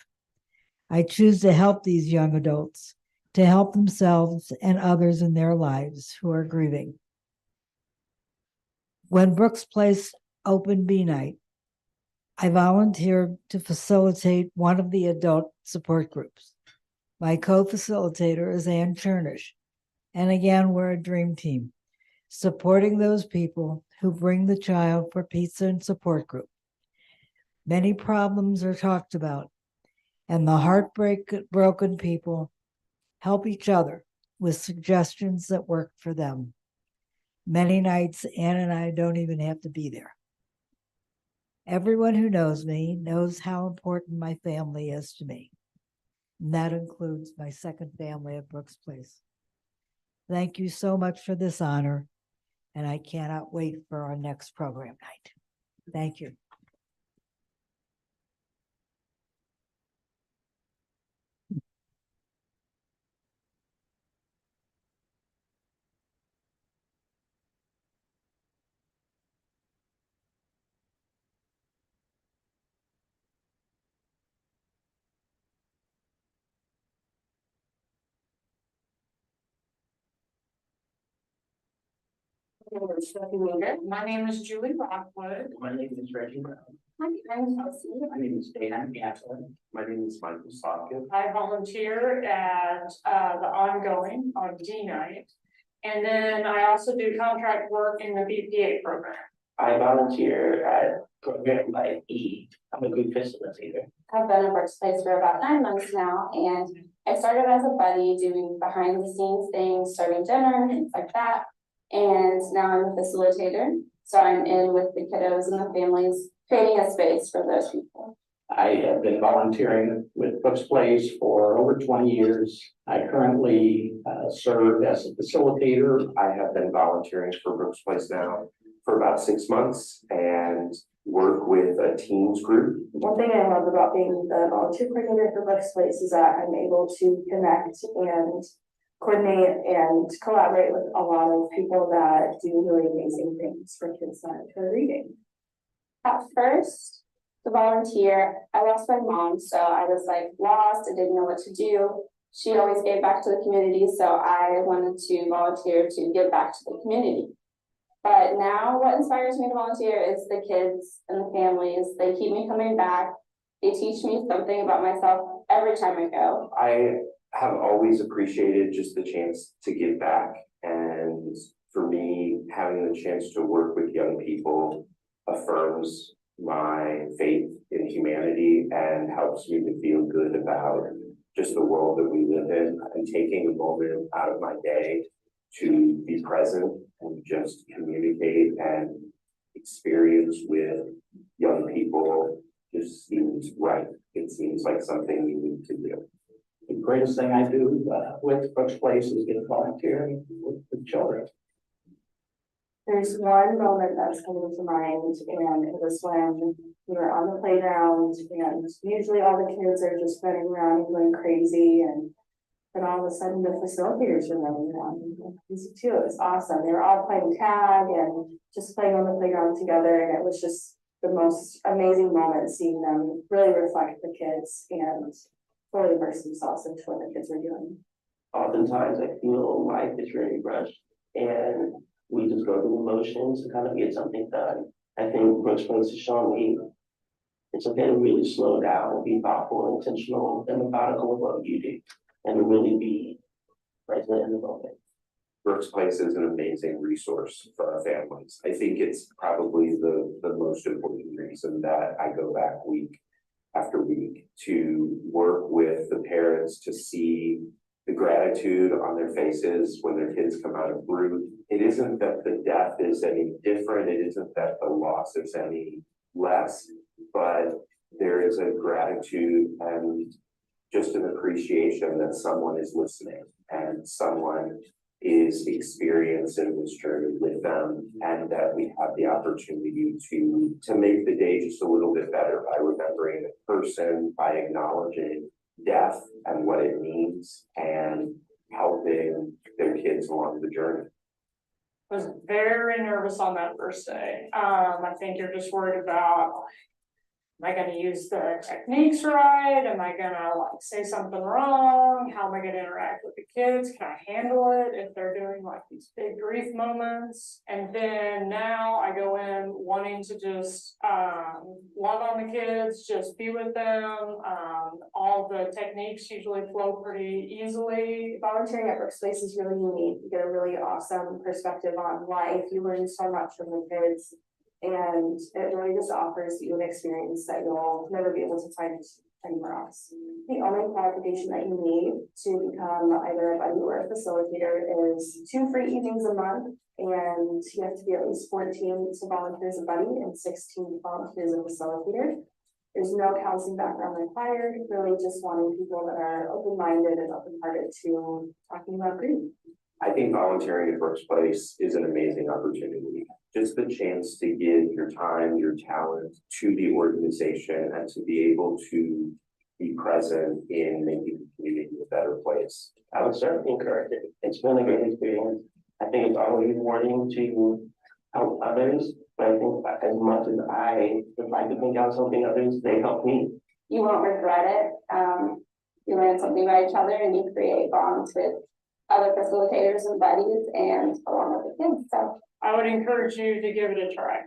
M: I choose to help these young adults to help themselves and others in their lives who are grieving. When Brooks Place opened B Night, I volunteered to facilitate one of the adult support groups. My co-facilitator is Ann Chernish, and again, we're a dream team, supporting those people who bring the child for pizza and support group. Many problems are talked about, and the broken people help each other with suggestions that work for them. Many nights, Ann and I don't even have to be there. Everyone who knows me knows how important my family is to me. And that includes my second family at Brooks Place. Thank you so much for this honor, and I cannot wait for our next program night. Thank you.
F: My name is Julie Rockwood.
J: My name is Reggie Brown.
F: My name is Kelsey.
J: My name is Dan Gatlin. My name is Michael Socket.
F: I volunteer at the ongoing on D night. And then I also do contract work in the BPA program.
J: I volunteer at program by E. I'm a group facilitator.
F: I've been at Workspace for about 9 months now, and I started as a buddy doing behind the scenes things, serving dinner, things like that. And now I'm a facilitator. So I'm in with the kiddos and the families, creating a space for those people.
J: I have been volunteering with Brooke's Place for over 20 years. I currently serve as a facilitator. I have been volunteering for Brooke's Place now for about 6 months and work with a teams group.
F: One thing I love about being the volunteer coordinator for Brooke's Place is that I'm able to connect and coordinate and collaborate with a lot of people that do really amazing things for kids that are reading. At first, to volunteer, I lost my mom, so I was like lost. I didn't know what to do. She always gave back to the community, so I wanted to volunteer to give back to the community. But now what inspires me to volunteer is the kids and the families. They keep me coming back. They teach me something about myself every time I go.
J: I have always appreciated just the chance to give back. And for me, having the chance to work with young people affirms my faith in humanity and helps me to feel good about just the world that we live in. And taking a moment out of my day to be present and just communicate and experience with young people just seems right. It seems like something we need to do. The greatest thing I do with Brooke's Place is get volunteering with the children.
F: There's one moment that's coming to mind, and it was when we were on the playground, and usually all the kids are just running around and going crazy, and then all of a sudden the facilitators are running around and going crazy too. It was awesome. They were all playing tag and just playing on the playground together, and it was just the most amazing moment seeing them really reflect the kids and fully immerse themselves into what the kids are doing.
J: Oftentimes I feel life is really rushed and we just go through the motions to kind of get something done. I think Brooke's Place has shown me it's okay to really slow down and be thoughtful, intentional, and methodical with what you do, and to really be present in the moment. Brooke's Place is an amazing resource for our families. I think it's probably the most important reason that I go back week after week to work with the parents to see the gratitude on their faces when their kids come out of group. It isn't that the death is any different. It isn't that the loss is any less, but there is a gratitude and just an appreciation that someone is listening and someone is experiencing this journey with them, and that we have the opportunity to make the day just a little bit better by remembering the person, by acknowledging death and what it means, and helping their kids along the journey.
F: I was very nervous on that first day. I think you're just worried about, am I going to use the techniques right? Am I going to like say something wrong? How am I going to interact with the kids? Can I handle it if they're doing like these big grief moments? And then now I go in wanting to just love on the kids, just be with them. All the techniques usually flow pretty easily. Volunteering at Brooke's Place is really unique. You get a really awesome perspective on life. You learn so much from the kids. And it really just offers you an experience that you'll never be able to find anywhere else. The only qualification that you need to become either a buddy or a facilitator is 2 free evenings a month, and you have to be at least 14 to volunteer as a buddy and 16 to volunteer as a facilitator. There's no counseling background required, really just wanting people that are open-minded and open-hearted to talking about grief. I think volunteering at Brooke's Place is an amazing opportunity. Just the chance to give your time, your talent to the organization and to be able to be present in making the community a better place. I would certainly encourage it. It's been a great experience. I think it's always rewarding to help others, but I think as much as I would like to think out something others, they help me. You won't regret it. You learn something about each other and you create bonds with other facilitators and buddies and along with the kids. So
J: I would encourage you to give it a try.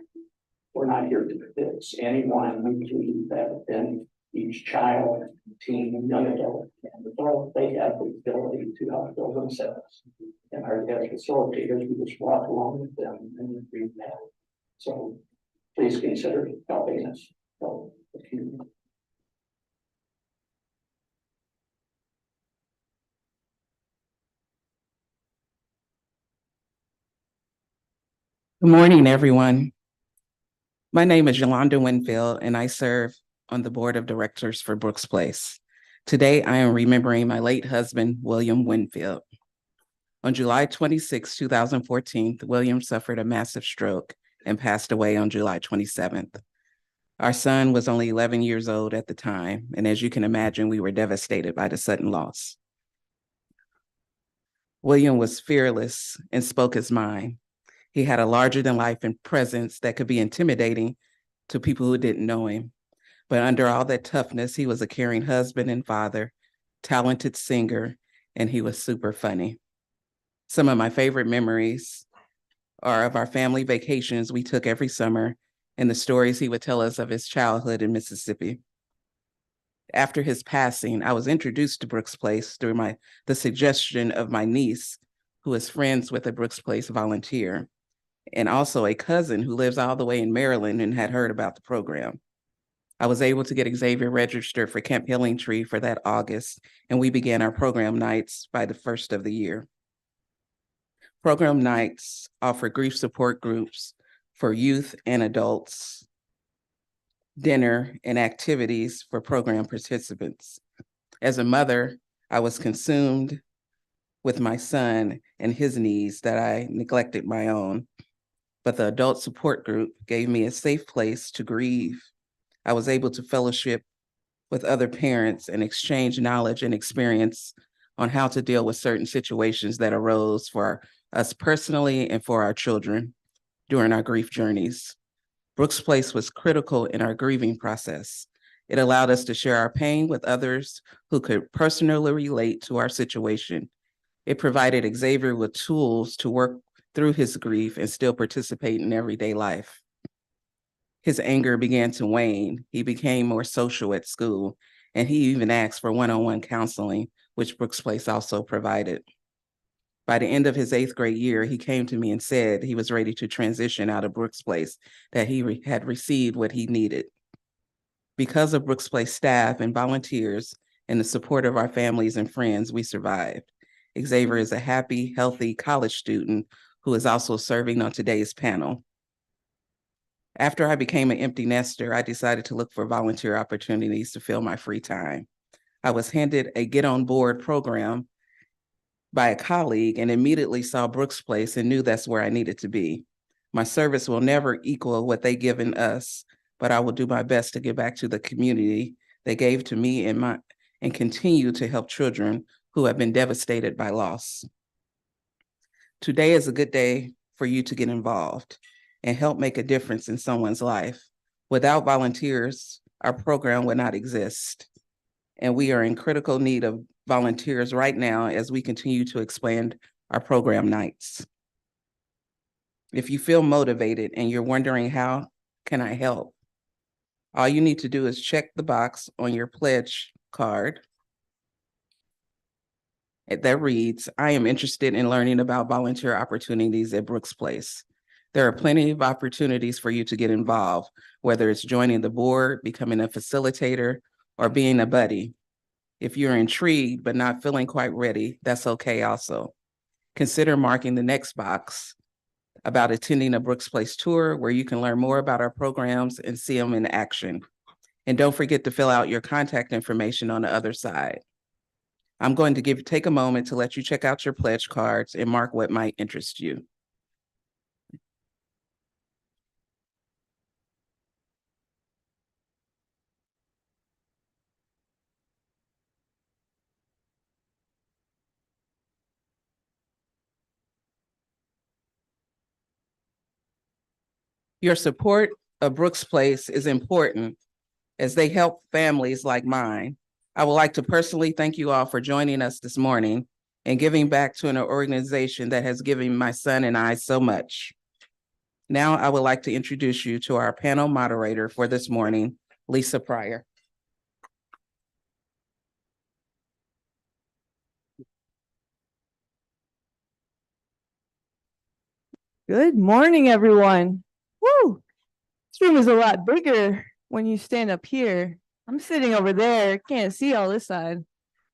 J: We're not here to fix anyone. We have been each child, teen, young adult, and adult. They have the ability to help build themselves. And our as facilitators, we just walk along with them and read that. So please consider helping us help the community.
N: Good morning, everyone. My name is Yolanda Winfield, and I serve on the board of directors for Brooks Place. Today, I am remembering my late husband, William Winfield. On July 26, 2014, William suffered a massive stroke and passed away on July 27th. Our son was only 11 years old at the time, and as you can imagine, we were devastated by the sudden loss. William was fearless and spoke his mind. He had a larger-than-life presence that could be intimidating to people who didn't know him. But under all that toughness, he was a caring husband and father, talented singer, and he was super funny. Some of my favorite memories are of our family vacations we took every summer and the stories he would tell us of his childhood in Mississippi. After his passing, I was introduced to Brooks Place through the suggestion of my niece, who is friends with a Brooks Place volunteer, and also a cousin who lives all the way in Maryland and had heard about the program. I was able to get Xavier registered for Camp Healing Tree for that August, and we began our program nights by the first of the year. Program nights offer grief support groups for youth and adults, dinner, and activities for program participants. As a mother, I was consumed with my son and his needs that I neglected my own. But the adult support group gave me a safe place to grieve. I was able to fellowship with other parents and exchange knowledge and experience on how to deal with certain situations that arose for us personally and for our children during our grief journeys. Brooks Place was critical in our grieving process. It allowed us to share our pain with others who could personally relate to our situation. It provided Xavier with tools to work through his grief and still participate in everyday life. His anger began to wane. He became more social at school, and he even asked for one-on-one counseling, which Brooks Place also provided. By the end of his 8th grade year, he came to me and said he was ready to transition out of Brooks Place, that he had received what he needed. Because of Brooks Place staff and volunteers and the support of our families and friends, we survived. Xavier is a happy, healthy college student who is also serving on today's panel. After I became an empty nester, I decided to look for volunteer opportunities to fill my free time. I was handed a Get On Board program by a colleague and immediately saw Brooks Place and knew that's where I needed to be. My service will never equal what they've given us, but I will do my best to give back to the community they gave to me and continue to help children who have been devastated by loss. Today is a good day for you to get involved and help make a difference in someone's life. Without volunteers, our program would not exist. And we are in critical need of volunteers right now as we continue to expand our program nights. If you feel motivated and you're wondering how can I help, all you need to do is check the box on your pledge card that reads, I am interested in learning about volunteer opportunities at Brooks Place. There are plenty of opportunities for you to get involved, whether it's joining the board, becoming a facilitator, or being a buddy. If you're intrigued but not feeling quite ready, that's okay also. Consider marking the next box about attending a Brooks Place tour where you can learn more about our programs and see them in action. And don't forget to fill out your contact information on the other side. I'm going to take a moment to let you check out your pledge cards and mark what might interest you. Your support of Brooks Place is important as they help families like mine. I would like to personally thank you all for joining us this morning and giving back to an organization that has given my son and I so much. Now I would like to introduce you to our panel moderator for this morning, Lisa Pryor.
B: Good morning, everyone. Woo! This room is a lot bigger when you stand up here. I'm sitting over there, can't see all this side.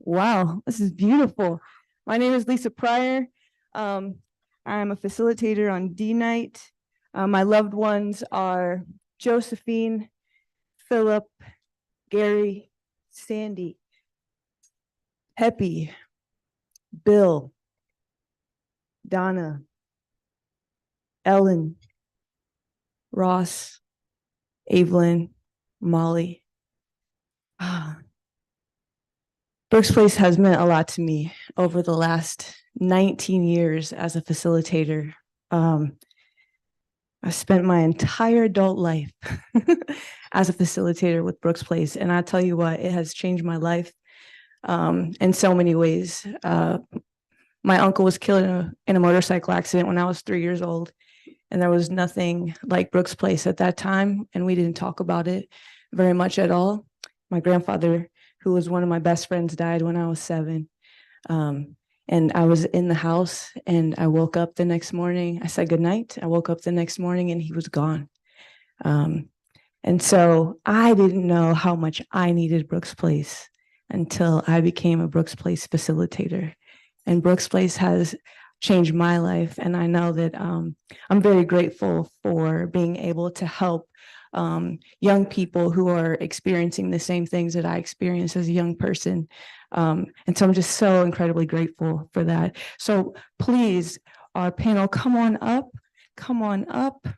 B: Wow, this is beautiful. My name is Lisa Pryor. I'm a facilitator on D night. My loved ones are Josephine, Philip, Gary, Sandy, Peppy, Bill, Donna, Ellen, Ross, Evelyn, Molly. Brooks Place has meant a lot to me over the last 19 years as a facilitator. I spent my entire adult life as a facilitator with Brooks Place, and I tell you what, it has changed my life in so many ways. My uncle was killed in a motorcycle accident when I was 3 years old, and there was nothing like Brooks Place at that time, and we didn't talk about it very much at all. My grandfather, who was one of my best friends, died when I was 7. And I was in the house and I woke up the next morning. I said goodnight. I woke up the next morning and he was gone. And so I didn't know how much I needed Brooks Place until I became a Brooks Place facilitator. And Brooks Place has changed my life. And I know that I'm very grateful for being able to help young people who are experiencing the same things that I experienced as a young person. And so I'm just so incredibly grateful for that. So please, our panel, come on up, come on up. I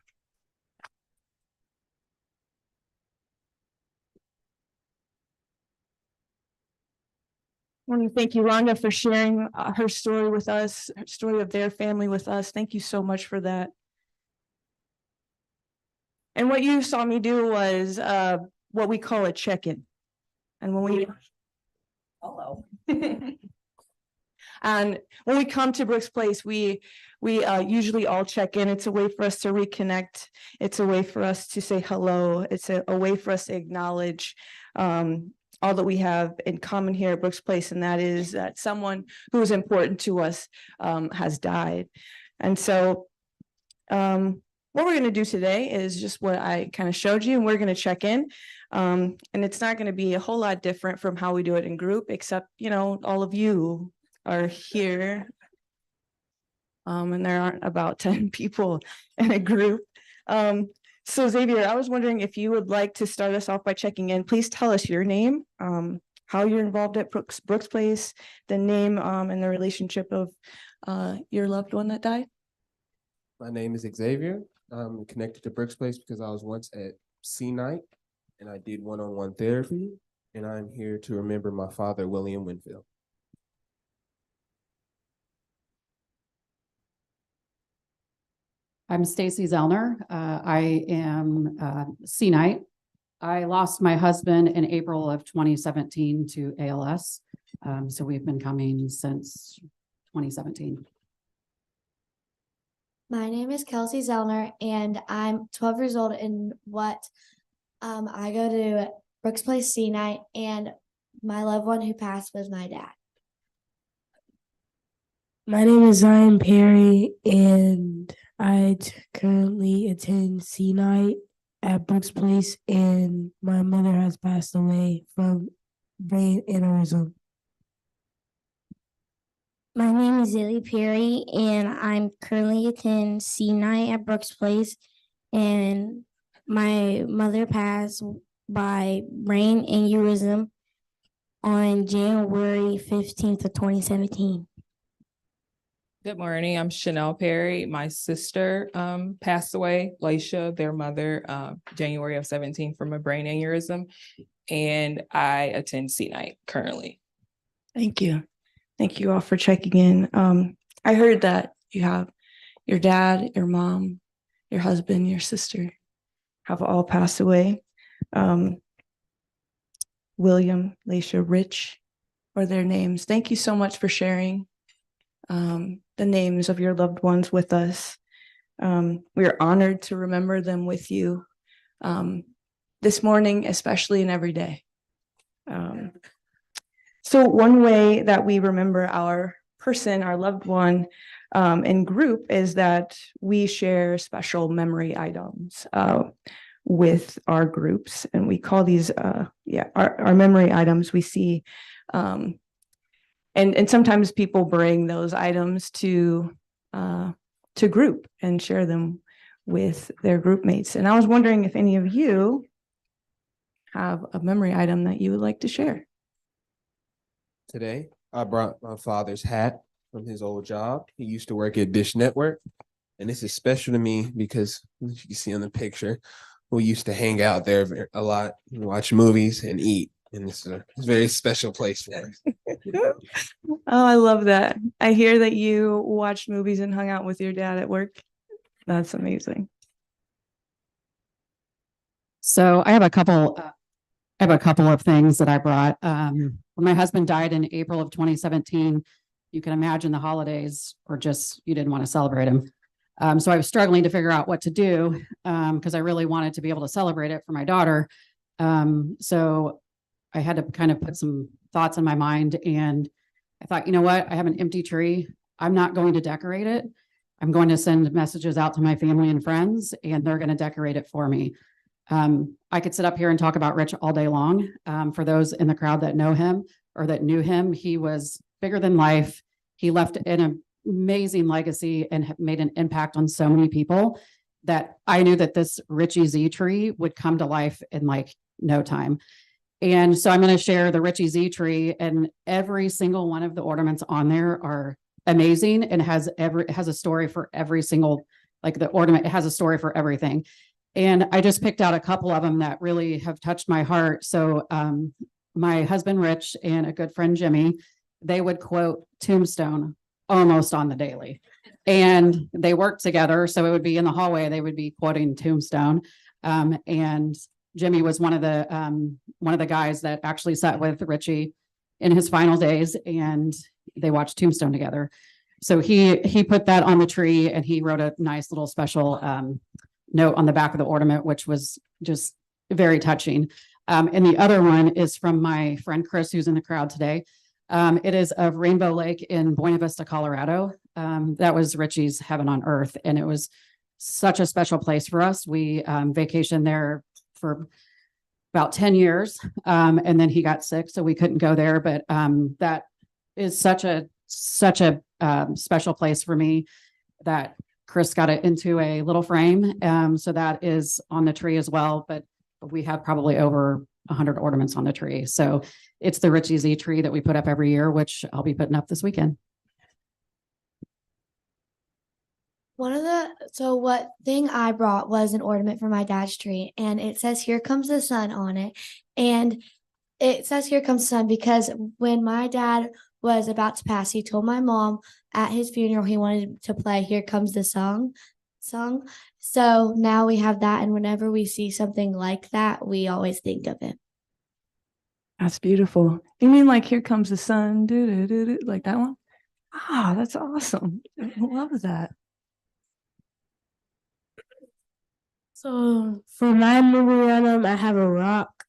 B: want to thank Yolanda for sharing her story with us, her story of their family with us. Thank you so much for that. And what you saw me do was what we call a check-in. And when we, hello. And when we come to Brooks Place, we usually all check in. It's a way for us to reconnect. It's a way for us to say hello. It's a way for us to acknowledge all that we have in common here at Brooks Place, and that is that someone who is important to us has died. And so what we're going to do today is just what I kind of showed you, and we're going to check in. And it's not going to be a whole lot different from how we do it in group, except, you know, all of you are here. And there aren't about 10 people in a group. So Xavier, I was wondering if you would like to start us off by checking in. Please tell us your name, how you're involved at Brooks Place, the name and the relationship of your loved one that died.
O: My name is Xavier. I'm connected to Brooks Place because I was once at C Night and I did one-on-one therapy, and I'm here to remember my father, William Winfield.
C: I'm Stacy Zellner. I am C Night. I lost my husband in April of 2017 to ALS. So we've been coming since 2017.
E: My name is Kelsey Zellner, and I'm 12 years old. And I go to Brooks Place C Night, and my loved one who passed was my dad.
P: My name is Zion Perry, and I currently attend C Night at Brooks Place, and my mother has passed away from brain aneurysm.
Q: My name is Lily Perry, and I'm currently attending C Night at Brooks Place, and my mother passed by brain aneurysm on January 15th of 2017.
D: Good morning. I'm Chanel Perry. My sister passed away, Laisha, their mother, January of 17 from a brain aneurysm, and I attend C Night currently.
B: Thank you. Thank you all for checking in. I heard that you have your dad, your mom, your husband, your sister have all passed away. William, Laisha, Rich are their names. Thank you so much for sharing
R: the names of your loved ones with us. We are honored to remember them with you this morning, especially and every day. So one way that we remember our person, our loved one, in group is that we share special memory items with our groups, and we call these our memory items. We see and sometimes people bring those items to group and share them with their group mates. And I was wondering if any of you have a memory item that you would like to share.
O: Today, I brought my father's hat from his old job. He used to work at Dish Network. And this is special to me because, as you see on the picture, we used to hang out there a lot, watch movies and eat. And it's a very special place for us.
R: Oh, I love that. I hear that you watched movies and hung out with your dad at work. That's amazing.
C: So I have a couple of things that I brought. When my husband died in April of 2017, you can imagine the holidays or just, you didn't want to celebrate him. So I was struggling to figure out what to do because I really wanted to be able to celebrate it for my daughter. So I had to kind of put some thoughts in my mind, and I thought, you know what? I have an empty tree. I'm not going to decorate it. I'm going to send messages out to my family and friends, and they're going to decorate it for me. I could sit up here and talk about Rich all day long. For those in the crowd that know him or that knew him, he was bigger than life. He left an amazing legacy and made an impact on so many people that I knew that this Richie Z tree would come to life in like no time. And so I'm going to share the Richie Z tree, and every single one of the ornaments on there are amazing and it has a story for every single, like the ornament, it has a story for everything. And I just picked out a couple of them that really have touched my heart. So my husband, Rich, and a good friend, Jimmy, they would quote Tombstone almost on the daily. And they worked together. So it would be in the hallway, they would be quoting Tombstone. And Jimmy was one of the guys that actually sat with Richie in his final days, and they watched Tombstone together. So he put that on the tree, and he wrote a nice little special note on the back of the ornament, which was just very touching. And the other one is from my friend Chris, who's in the crowd today. It is of Rainbow Lake in Buena Vista, Colorado. That was Richie's heaven on earth, and it was such a special place for us. We vacationed there for about 10 years. And then he got sick, so we couldn't go there. But that is such a special place for me that Chris got it into a little frame. So that is on the tree as well. But we have probably over 100 ornaments on the tree. So it's the Richie Z tree that we put up every year, which I'll be putting up this weekend.
E: What thing I brought was an ornament for my dad's tree, and it says "Here Comes the Sun" on it. And it says "Here Comes the Sun" because when my dad was about to pass, he told my mom at his funeral he wanted to play "Here Comes the Song." So now we have that, and whenever we see something like that, we always think of it.
R: That's beautiful. You mean like "Here Comes the Sun," like that one? Ah, that's awesome. I love that.
P: So for my memory item, I have a rock.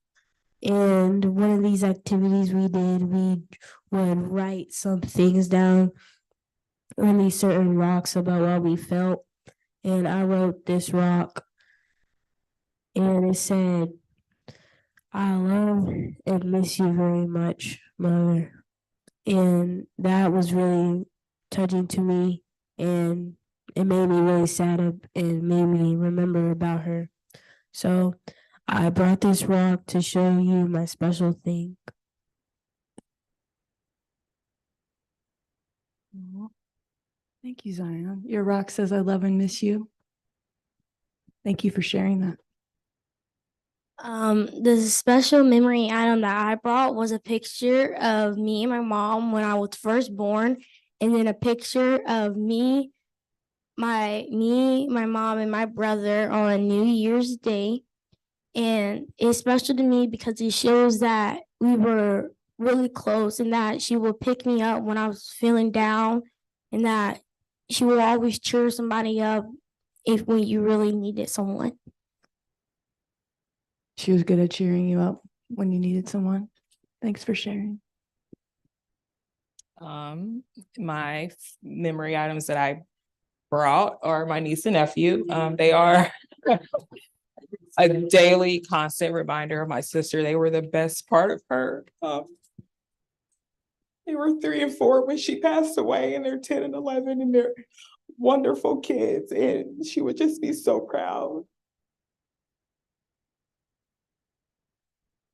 P: And one of these activities we did, we would write some things down on these certain rocks about what we felt. And I wrote this rock, and it said, "I love and miss you very much, Mother." And that was really touching to me, and it made me really sad and made me remember about her. So I brought this rock to show you my special thing.
R: Thank you, Zion. Your rock says, "I love and miss you." Thank you for sharing that.
Q: The special memory item that I brought was a picture of me and my mom when I was first born, and then a picture of me, my mom, and my brother on New Year's Day. And it's special to me because it shows that we were really close and that she would pick me up when I was feeling down and that she would always cheer somebody up if when you really needed someone.
R: She was good at cheering you up when you needed someone. Thanks for sharing.
D: My memory items that I brought are my niece and nephew. They are a daily constant reminder of my sister. They were the best part of her. They were 3 and 4 when she passed away, and they're 10 and 11, and they're wonderful kids. And she would just be so proud.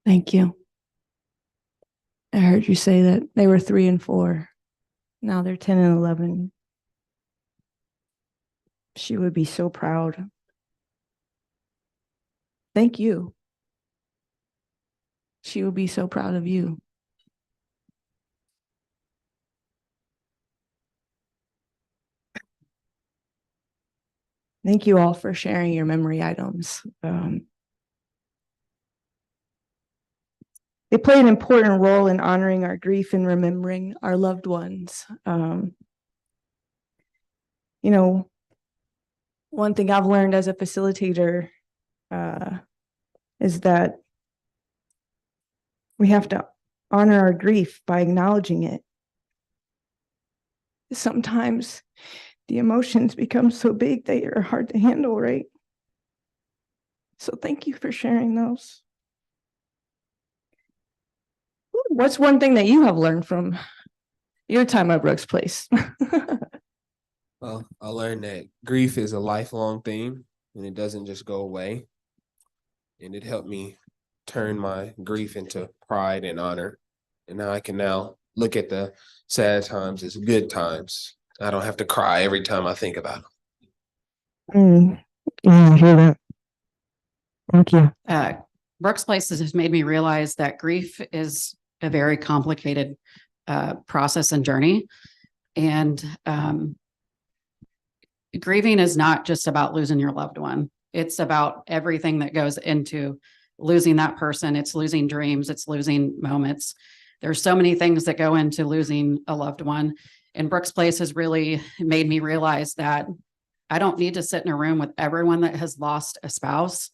R: Thank you. I heard you say that they were 3 and 4. Now they're 10 and 11. She would be so proud. Thank you. She would be so proud of you. Thank you all for sharing your memory items. They play an important role in honoring our grief and remembering our loved ones. You know, one thing I've learned as a facilitator is that we have to honor our grief by acknowledging it. Sometimes the emotions become so big that they're hard to handle, right? So thank you for sharing those. What's one thing that you have learned from your time at Brooks Place?
O: Well, I learned that grief is a lifelong thing and it doesn't just go away. And it helped me turn my grief into pride and honor. And now I can look at the sad times as good times. I don't have to cry every time I think about them.
R: Yeah, I hear that. Thank you.
C: Brooks Places has made me realize that grief is a very complicated process and journey. And grieving is not just about losing your loved one. It's about everything that goes into losing that person. It's losing dreams. It's losing moments. There's so many things that go into losing a loved one. And Brooks Place has really made me realize that I don't need to sit in a room with everyone that has lost a spouse.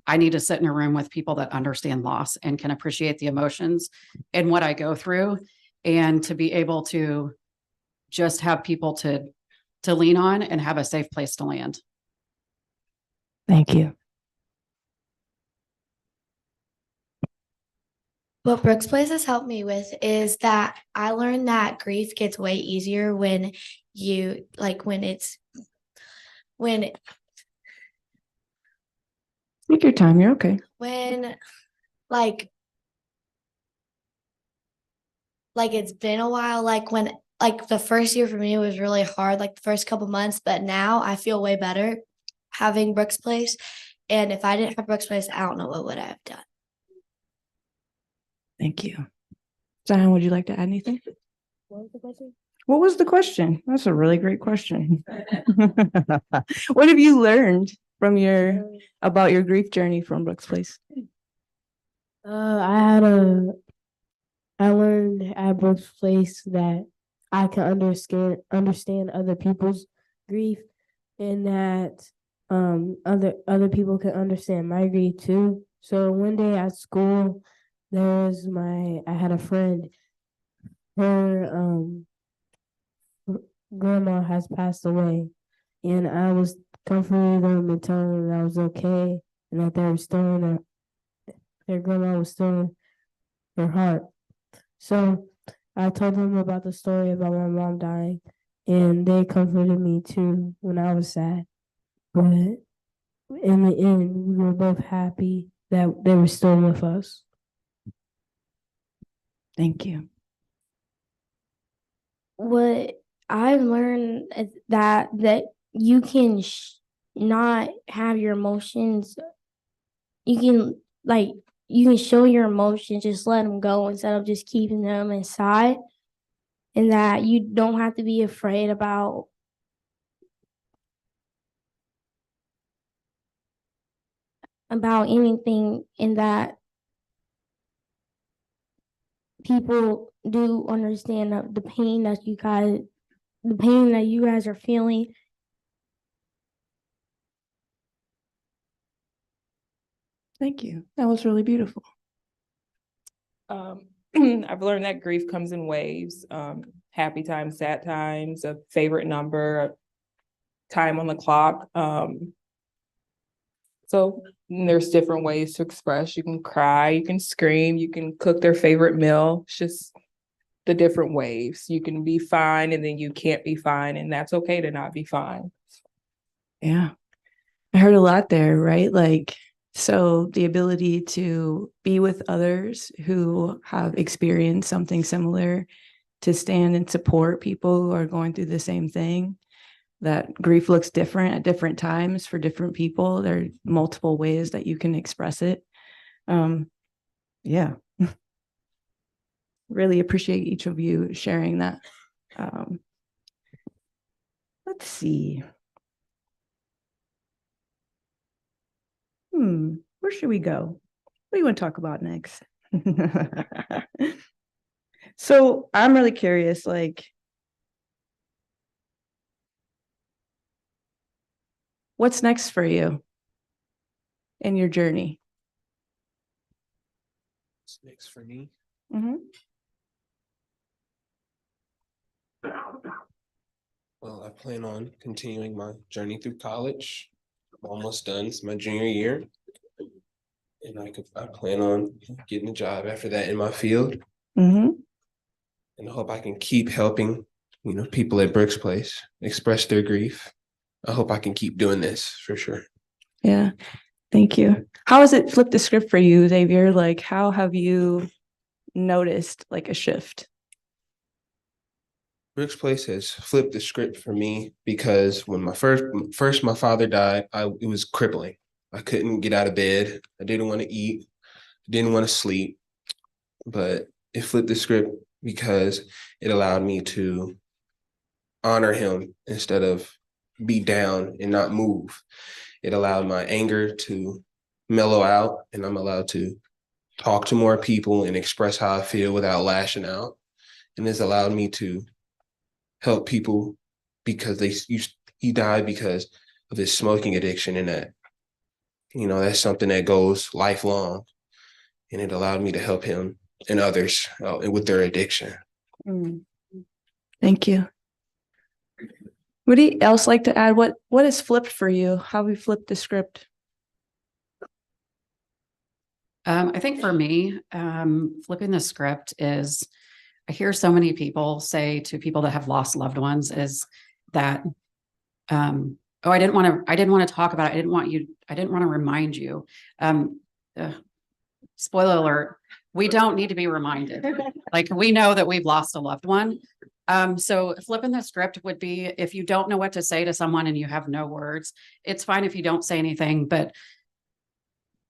C: I need to sit in a room with people that understand loss and can appreciate the emotions and what I go through, and to be able to just have people to lean on and have a safe place to land.
R: Thank you.
E: What Brooks Place has helped me with is that I learned that grief gets way easier when you
R: Take your time, you're okay.
E: when it's been a while, when the first year for me was really hard, the first couple months, but now I feel way better having Brooks Place. And if I didn't have Brooks Place, I don't know what would I have done.
R: Thank you. Zion, would you like to add anything?
E: What was the question?
R: What was the question? That's a really great question. What have you learned from about your grief journey from Brooks Place?
P: I learned at Brooks Place that I can understand other people's grief, and that other people can understand my grief too. So one day at school, I had a friend, her grandma has passed away, and I was comforting them and telling them that I was okay and that they were still in their grandma was still in her heart. So I told them about the story about my mom dying, and they comforted me too when I was sad. But in the end, we were both happy that they were still with us.
R: Thank you.
Q: What I learned is that you can not have your emotions. You can show your emotions, just let them go instead of just keeping them inside, and that you don't have to be afraid about anything, and that people do understand the pain that you guys the pain that you guys are feeling.
R: Thank you. That was really beautiful.
D: I've learned that grief comes in waves, happy times, sad times, a favorite number, a time on the clock. So there's different ways to express. You can cry, you can scream, you can cook their favorite meal. It's just the different waves. You can be fine and then you can't be fine, and that's okay to not be fine.
R: Yeah. I heard a lot there, right? Like, so the ability to be with others who have experienced something similar, to stand and support people who are going through the same thing. That grief looks different at different times for different people. There are multiple ways that you can express it. Yeah. Really appreciate each of you sharing that. Let's see. Where should we go? What do you want to talk about next? So I'm really curious, like, what's next for you in your journey?
O: What's next for me? Well, I plan on continuing my journey through college. I'm almost done. It's my junior year. And I plan on getting a job after that in my field. And I hope I can keep helping, people at Brooks Place express their grief. I hope I can keep doing this for sure.
R: Yeah. Thank you. How has it flipped the script for you, Xavier? Like, how have you noticed like a shift?
O: Brooks Place has flipped the script for me because when my father died, it was crippling. I couldn't get out of bed. I didn't want to eat. Didn't want to sleep. But it flipped the script because it allowed me to honor him instead of be down and not move. It allowed my anger to mellow out, and I'm allowed to talk to more people and express how I feel without lashing out. And it's allowed me to help people because he died because of his smoking addiction, and that's something that goes lifelong. And it allowed me to help him and others with their addiction.
R: Thank you. Would he else like to add? What has flipped for you? How have you flipped the script?
C: I think for me, flipping the script is, I hear so many people say to people that have lost loved ones is that, oh, I didn't want to talk about it. I didn't want to remind you. Spoiler alert, we don't need to be reminded. Like, we know that we've lost a loved one. So flipping the script would be, if you don't know what to say to someone and you have no words, it's fine if you don't say anything. But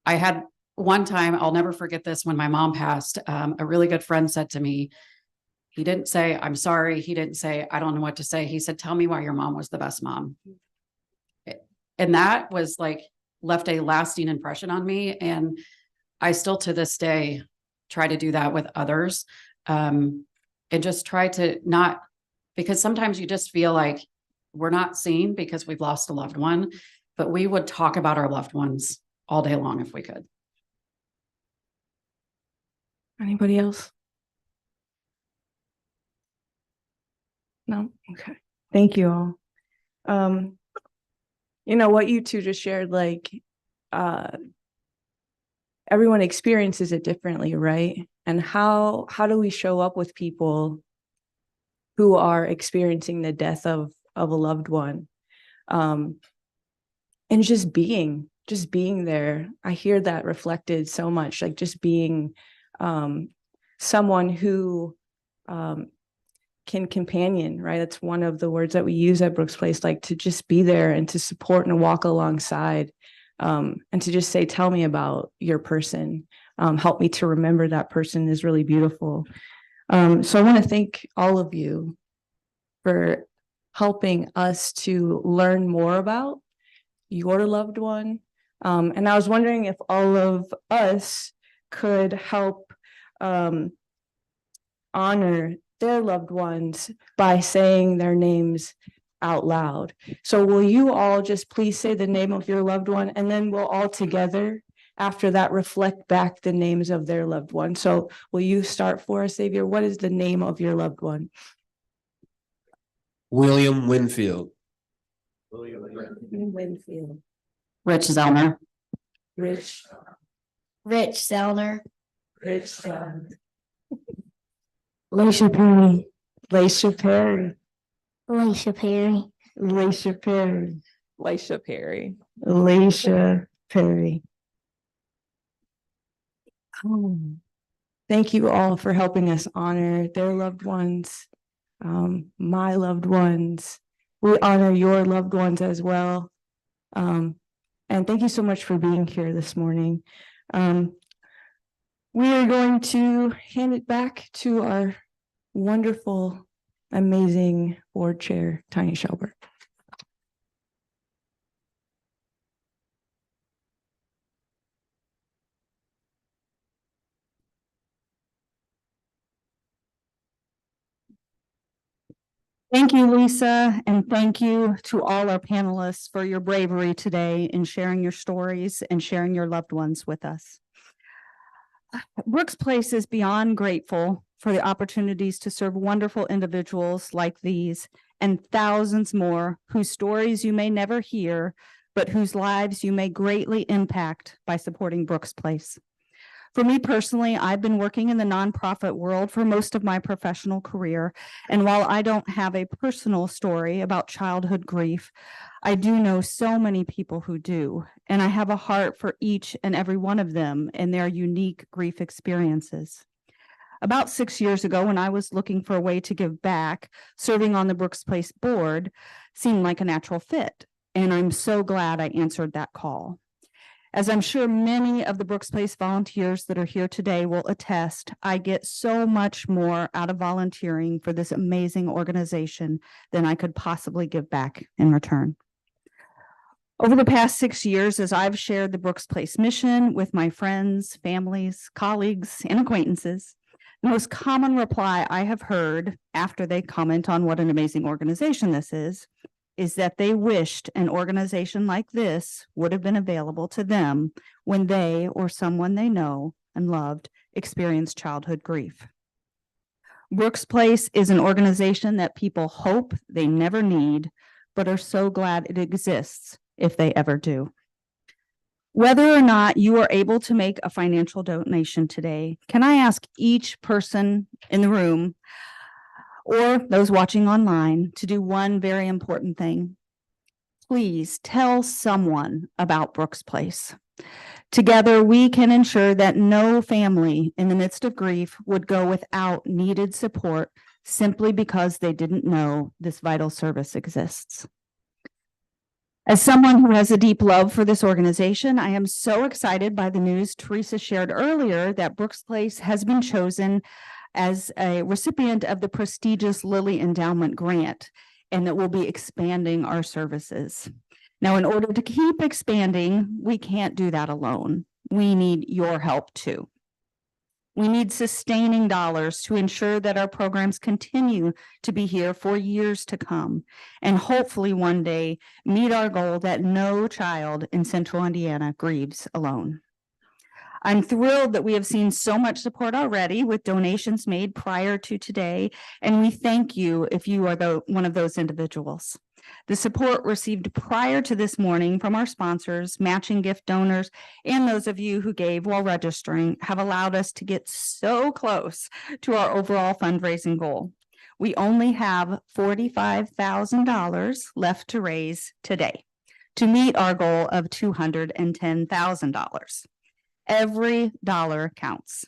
C: I had one time, I'll never forget this, when my mom passed, a really good friend said to me, he didn't say, I'm sorry. He didn't say, I don't know what to say. He said, tell me why your mom was the best mom. And that was like, left a lasting impression on me. And I still to this day try to do that with others. And just try to not, because sometimes you just feel like we're not seen because we've lost a loved one, but we would talk about our loved ones all day long if we could.
R: Anybody else? No? Okay. Thank you all. What you two just shared, like, everyone experiences it differently, right? And how do we show up with people who are experiencing the death of a loved one? And just being there. I hear that reflected so much, like just being someone who can companion, right? That's one of the words that we use at Brooks Place, like to just be there and to support and walk alongside, and to just say, tell me about your person. Help me to remember that person is really beautiful. So I want to thank all of you for helping us to learn more about your loved one. And I was wondering if all of us could help honor their loved ones by saying their names out loud. So will you all just please say the name of your loved one, and then we'll all together after that reflect back the names of their loved one. So will you start for us, Xavier? What is the name of your loved one?
O: William Winfield.
R: Winfield.
C: Rich Zellner.
R: Rich.
E: Rich Zellner.
R: Rich Zellner.
P: Laisha Perry.
R: Laisha Perry.
Q: Laisha Perry.
R: Laisha Perry.
D: Laisha Perry.
R: Laisha Perry. Thank you all for helping us honor their loved ones, my loved ones. We honor your loved ones as well. And thank you so much for being here this morning. We are going to hand it back to our wonderful, amazing board chair, Tanya Shelburne.
B: Thank you, Lisa, and thank you to all our panelists for your bravery today in sharing your stories and sharing your loved ones with us. Brooks Place is beyond grateful for the opportunities to serve wonderful individuals like these and thousands more whose stories you may never hear, but whose lives you may greatly impact by supporting Brooks Place. For me personally, I've been working in the nonprofit world for most of my professional career. And while I don't have a personal story about childhood grief, I do know so many people who do. And I have a heart for each and every one of them and their unique grief experiences. About 6 years ago, when I was looking for a way to give back, serving on the Brooks Place board seemed like a natural fit. And I'm so glad I answered that call. As I'm sure many of the Brooks Place volunteers that are here today will attest, I get so much more out of volunteering for this amazing organization than I could possibly give back in return. Over the past 6 years, as I've shared the Brooks Place mission with my friends, families, colleagues, and acquaintances, the most common reply I have heard after they comment on what an amazing organization this is that they wished an organization like this would have been available to them when they or someone they know and loved experienced childhood grief. Brooks Place is an organization that people hope they never need, but are so glad it exists if they ever do. Whether or not you are able to make a financial donation today, can I ask each person in the room or those watching online to do one very important thing? Please tell someone about Brooks Place. Together, we can ensure that no family in the midst of grief would go without needed support simply because they didn't know this vital service exists. As someone who has a deep love for this organization, I am so excited by the news Teresa shared earlier that Brooks Place has been chosen as a recipient of the prestigious Lilly Endowment Grant, and that we'll be expanding our services. Now, in order to keep expanding, we can't do that alone. We need your help too. We need sustaining dollars to ensure that our programs continue to be here for years to come, and hopefully one day meet our goal that no child in Central Indiana grieves alone. I'm thrilled that we have seen so much support already with donations made prior to today, and we thank you if you are one of those individuals. The support received prior to this morning from our sponsors, matching gift donors, and those of you who gave while registering have allowed us to get so close to our overall fundraising goal. We only have $45,000 left to raise today to meet our goal of $210,000. Every dollar counts.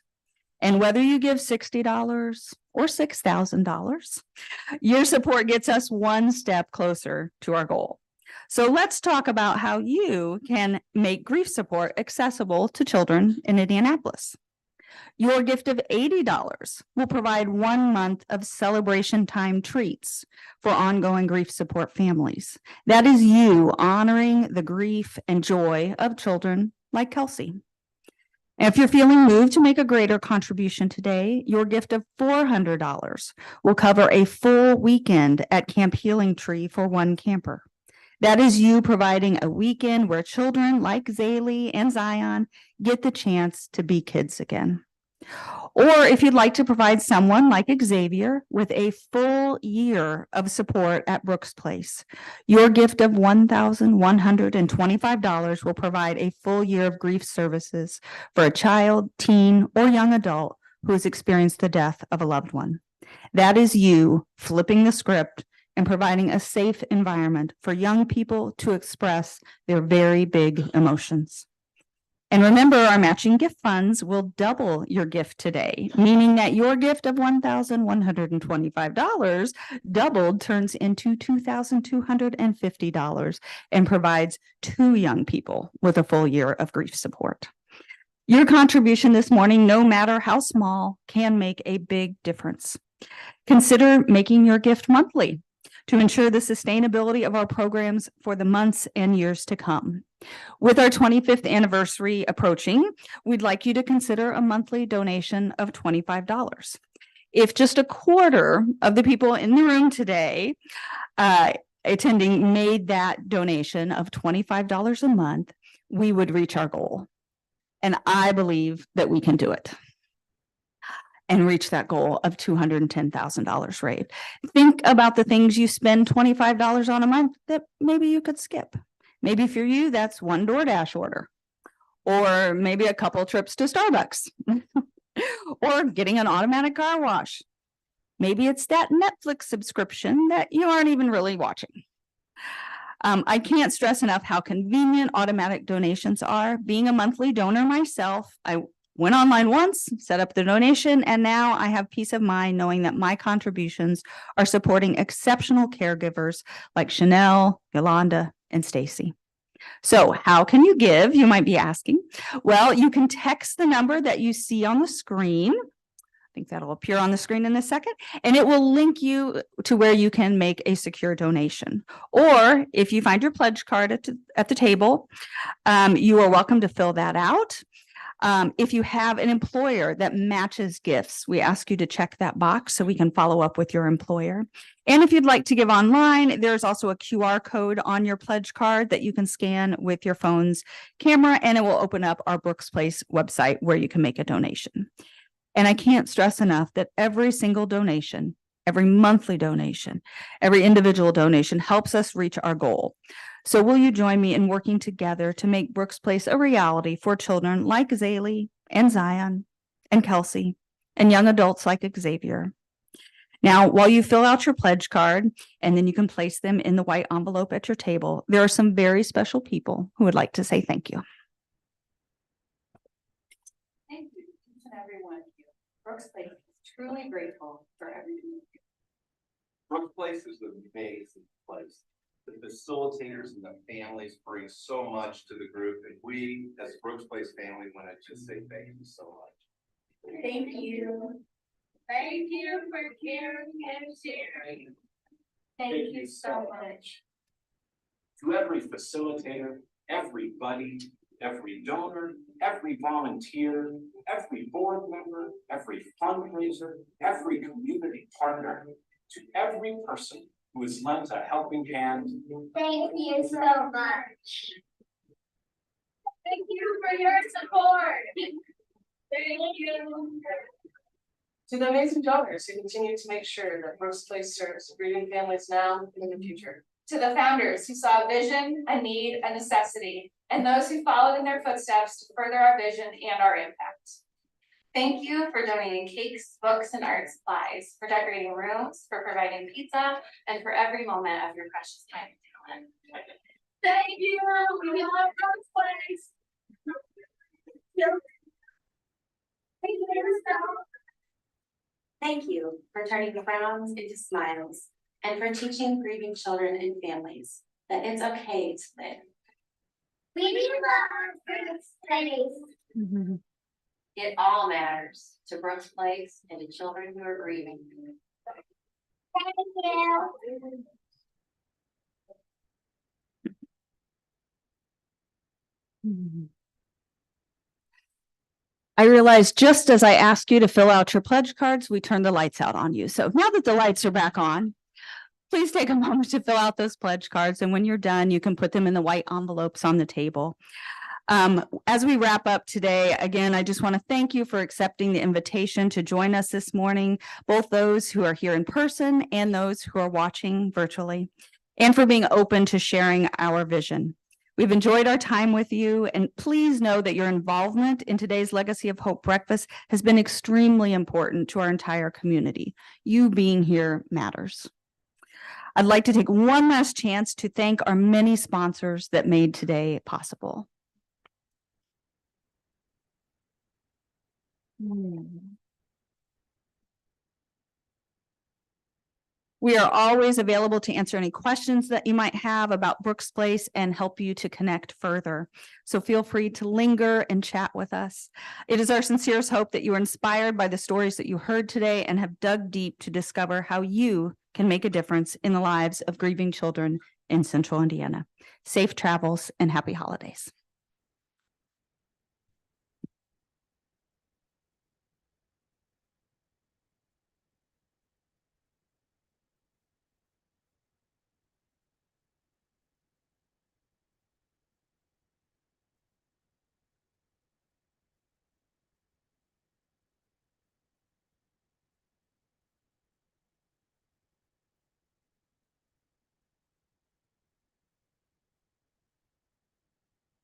B: And whether you give $60 or $6,000, your support gets us one step closer to our goal. So let's talk about how you can make grief support accessible to children in Indianapolis. Your gift of $80 will provide 1 month of celebration time treats for ongoing grief support families. That is you honoring the grief and joy of children like Kelsey. And if you're feeling moved to make a greater contribution today, your gift of $400 will cover a full weekend at Camp Healing Tree for one camper. That is you providing a weekend where children like Zaylee and Zion get the chance to be kids again. Or if you'd like to provide someone like Xavier with a full year of support at Brooks Place, your gift of $1,125 will provide a full year of grief services for a child, teen, or young adult who has experienced the death of a loved one. That is you flipping the script and providing a safe environment for young people to express their very big emotions. And remember, our matching gift funds will double your gift today, meaning that your gift of $1,125 doubled turns into $2,250 and provides 2 young people with a full year of grief support. Your contribution this morning, no matter how small, can make a big difference. Consider making your gift monthly to ensure the sustainability of our programs for the months and years to come. With our 25th anniversary approaching, we'd like you to consider a monthly donation of $25. If just a quarter of the people in the room today attending made that donation of $25 a month, we would reach our goal. And I believe that we can do it and reach that goal of $210,000 rate. Think about the things you spend $25 on a month that maybe you could skip. Maybe for you, that's one DoorDash order, or maybe a couple trips to Starbucks, or getting an automatic car wash. Maybe it's that Netflix subscription that you aren't even really watching. I can't stress enough how convenient automatic donations are. Being a monthly donor myself, I went online once, set up the donation, and now I have peace of mind knowing that my contributions are supporting exceptional caregivers like Chanel, Yolanda, and Stacy. So how can you give? You might be asking. Well, you can text the number that you see on the screen. I think that'll appear on the screen in a second, and it will link you to where you can make a secure donation. Or if you find your pledge card at the table, you are welcome to fill that out. If you have an employer that matches gifts, we ask you to check that box so we can follow up with your employer. And if you'd like to give online, there's also a QR code on your pledge card that you can scan with your phone's camera, and it will open up our Brooks Place website where you can make a donation. And I can't stress enough that every single donation, every monthly donation, every individual donation helps us reach our goal. So will you join me in working together to make Brooks Place a reality for children like Zaylee and Zion and Kelsey and young adults like Xavier? Now, while you fill out your pledge card and then you can place them in the white envelope at your table, there are some very special people who would like to say thank you.
C: Thank you, each and every one of you. Brooks Place is truly grateful for everything.
J: Brooks Place is an amazing place. The facilitators and the families bring so much to the group, and we, as Brooks Place family, want to just say thank you so much.
F: Thank you. Thank you for caring and sharing. Thank you so much.
J: To every facilitator, every buddy, every donor, every volunteer, every board member, every fundraiser, every community partner, to every person who has lent a helping hand.
F: Thank you so much. Thank you for your support. Thank you.
R: To the amazing donors who continue to make sure that Brooks Place serves grieving families now and in the future.
F: To the founders who saw a vision, a need, a necessity, and those who followed in their footsteps to further our vision and our impact. Thank you for donating cakes, books, and art supplies, for decorating rooms, for providing pizza, and for every moment of your precious time and talent. Thank you. We love Brooks Place. Thank you.
S: Thank you for turning frowns into smiles and for teaching grieving children and families that it's okay to live.
F: We love Brooks Place.
S: It all matters to Brooks Place and to children who are grieving.
F: Thank you.
B: I realized just as I asked you to fill out your pledge cards, we turned the lights out on you. So now that the lights are back on, please take a moment to fill out those pledge cards. And when you're done, you can put them in the white envelopes on the table. As we wrap up today, again, I just want to thank you for accepting the invitation to join us this morning, both those who are here in person and those who are watching virtually, and for being open to sharing our vision. We've enjoyed our time with you, and please know that your involvement in today's Legacy of Hope breakfast has been extremely important to our entire community. You being here matters. I'd like to take one last chance to thank our many sponsors that made today possible. We are always available to answer any questions that you might have about Brooks Place and help you to connect further. So feel free to linger and chat with us. It is our sincerest hope that you are inspired by the stories that you heard today and have dug deep to discover how you can make a difference in the lives of grieving children in Central Indiana. Safe travels and happy holidays.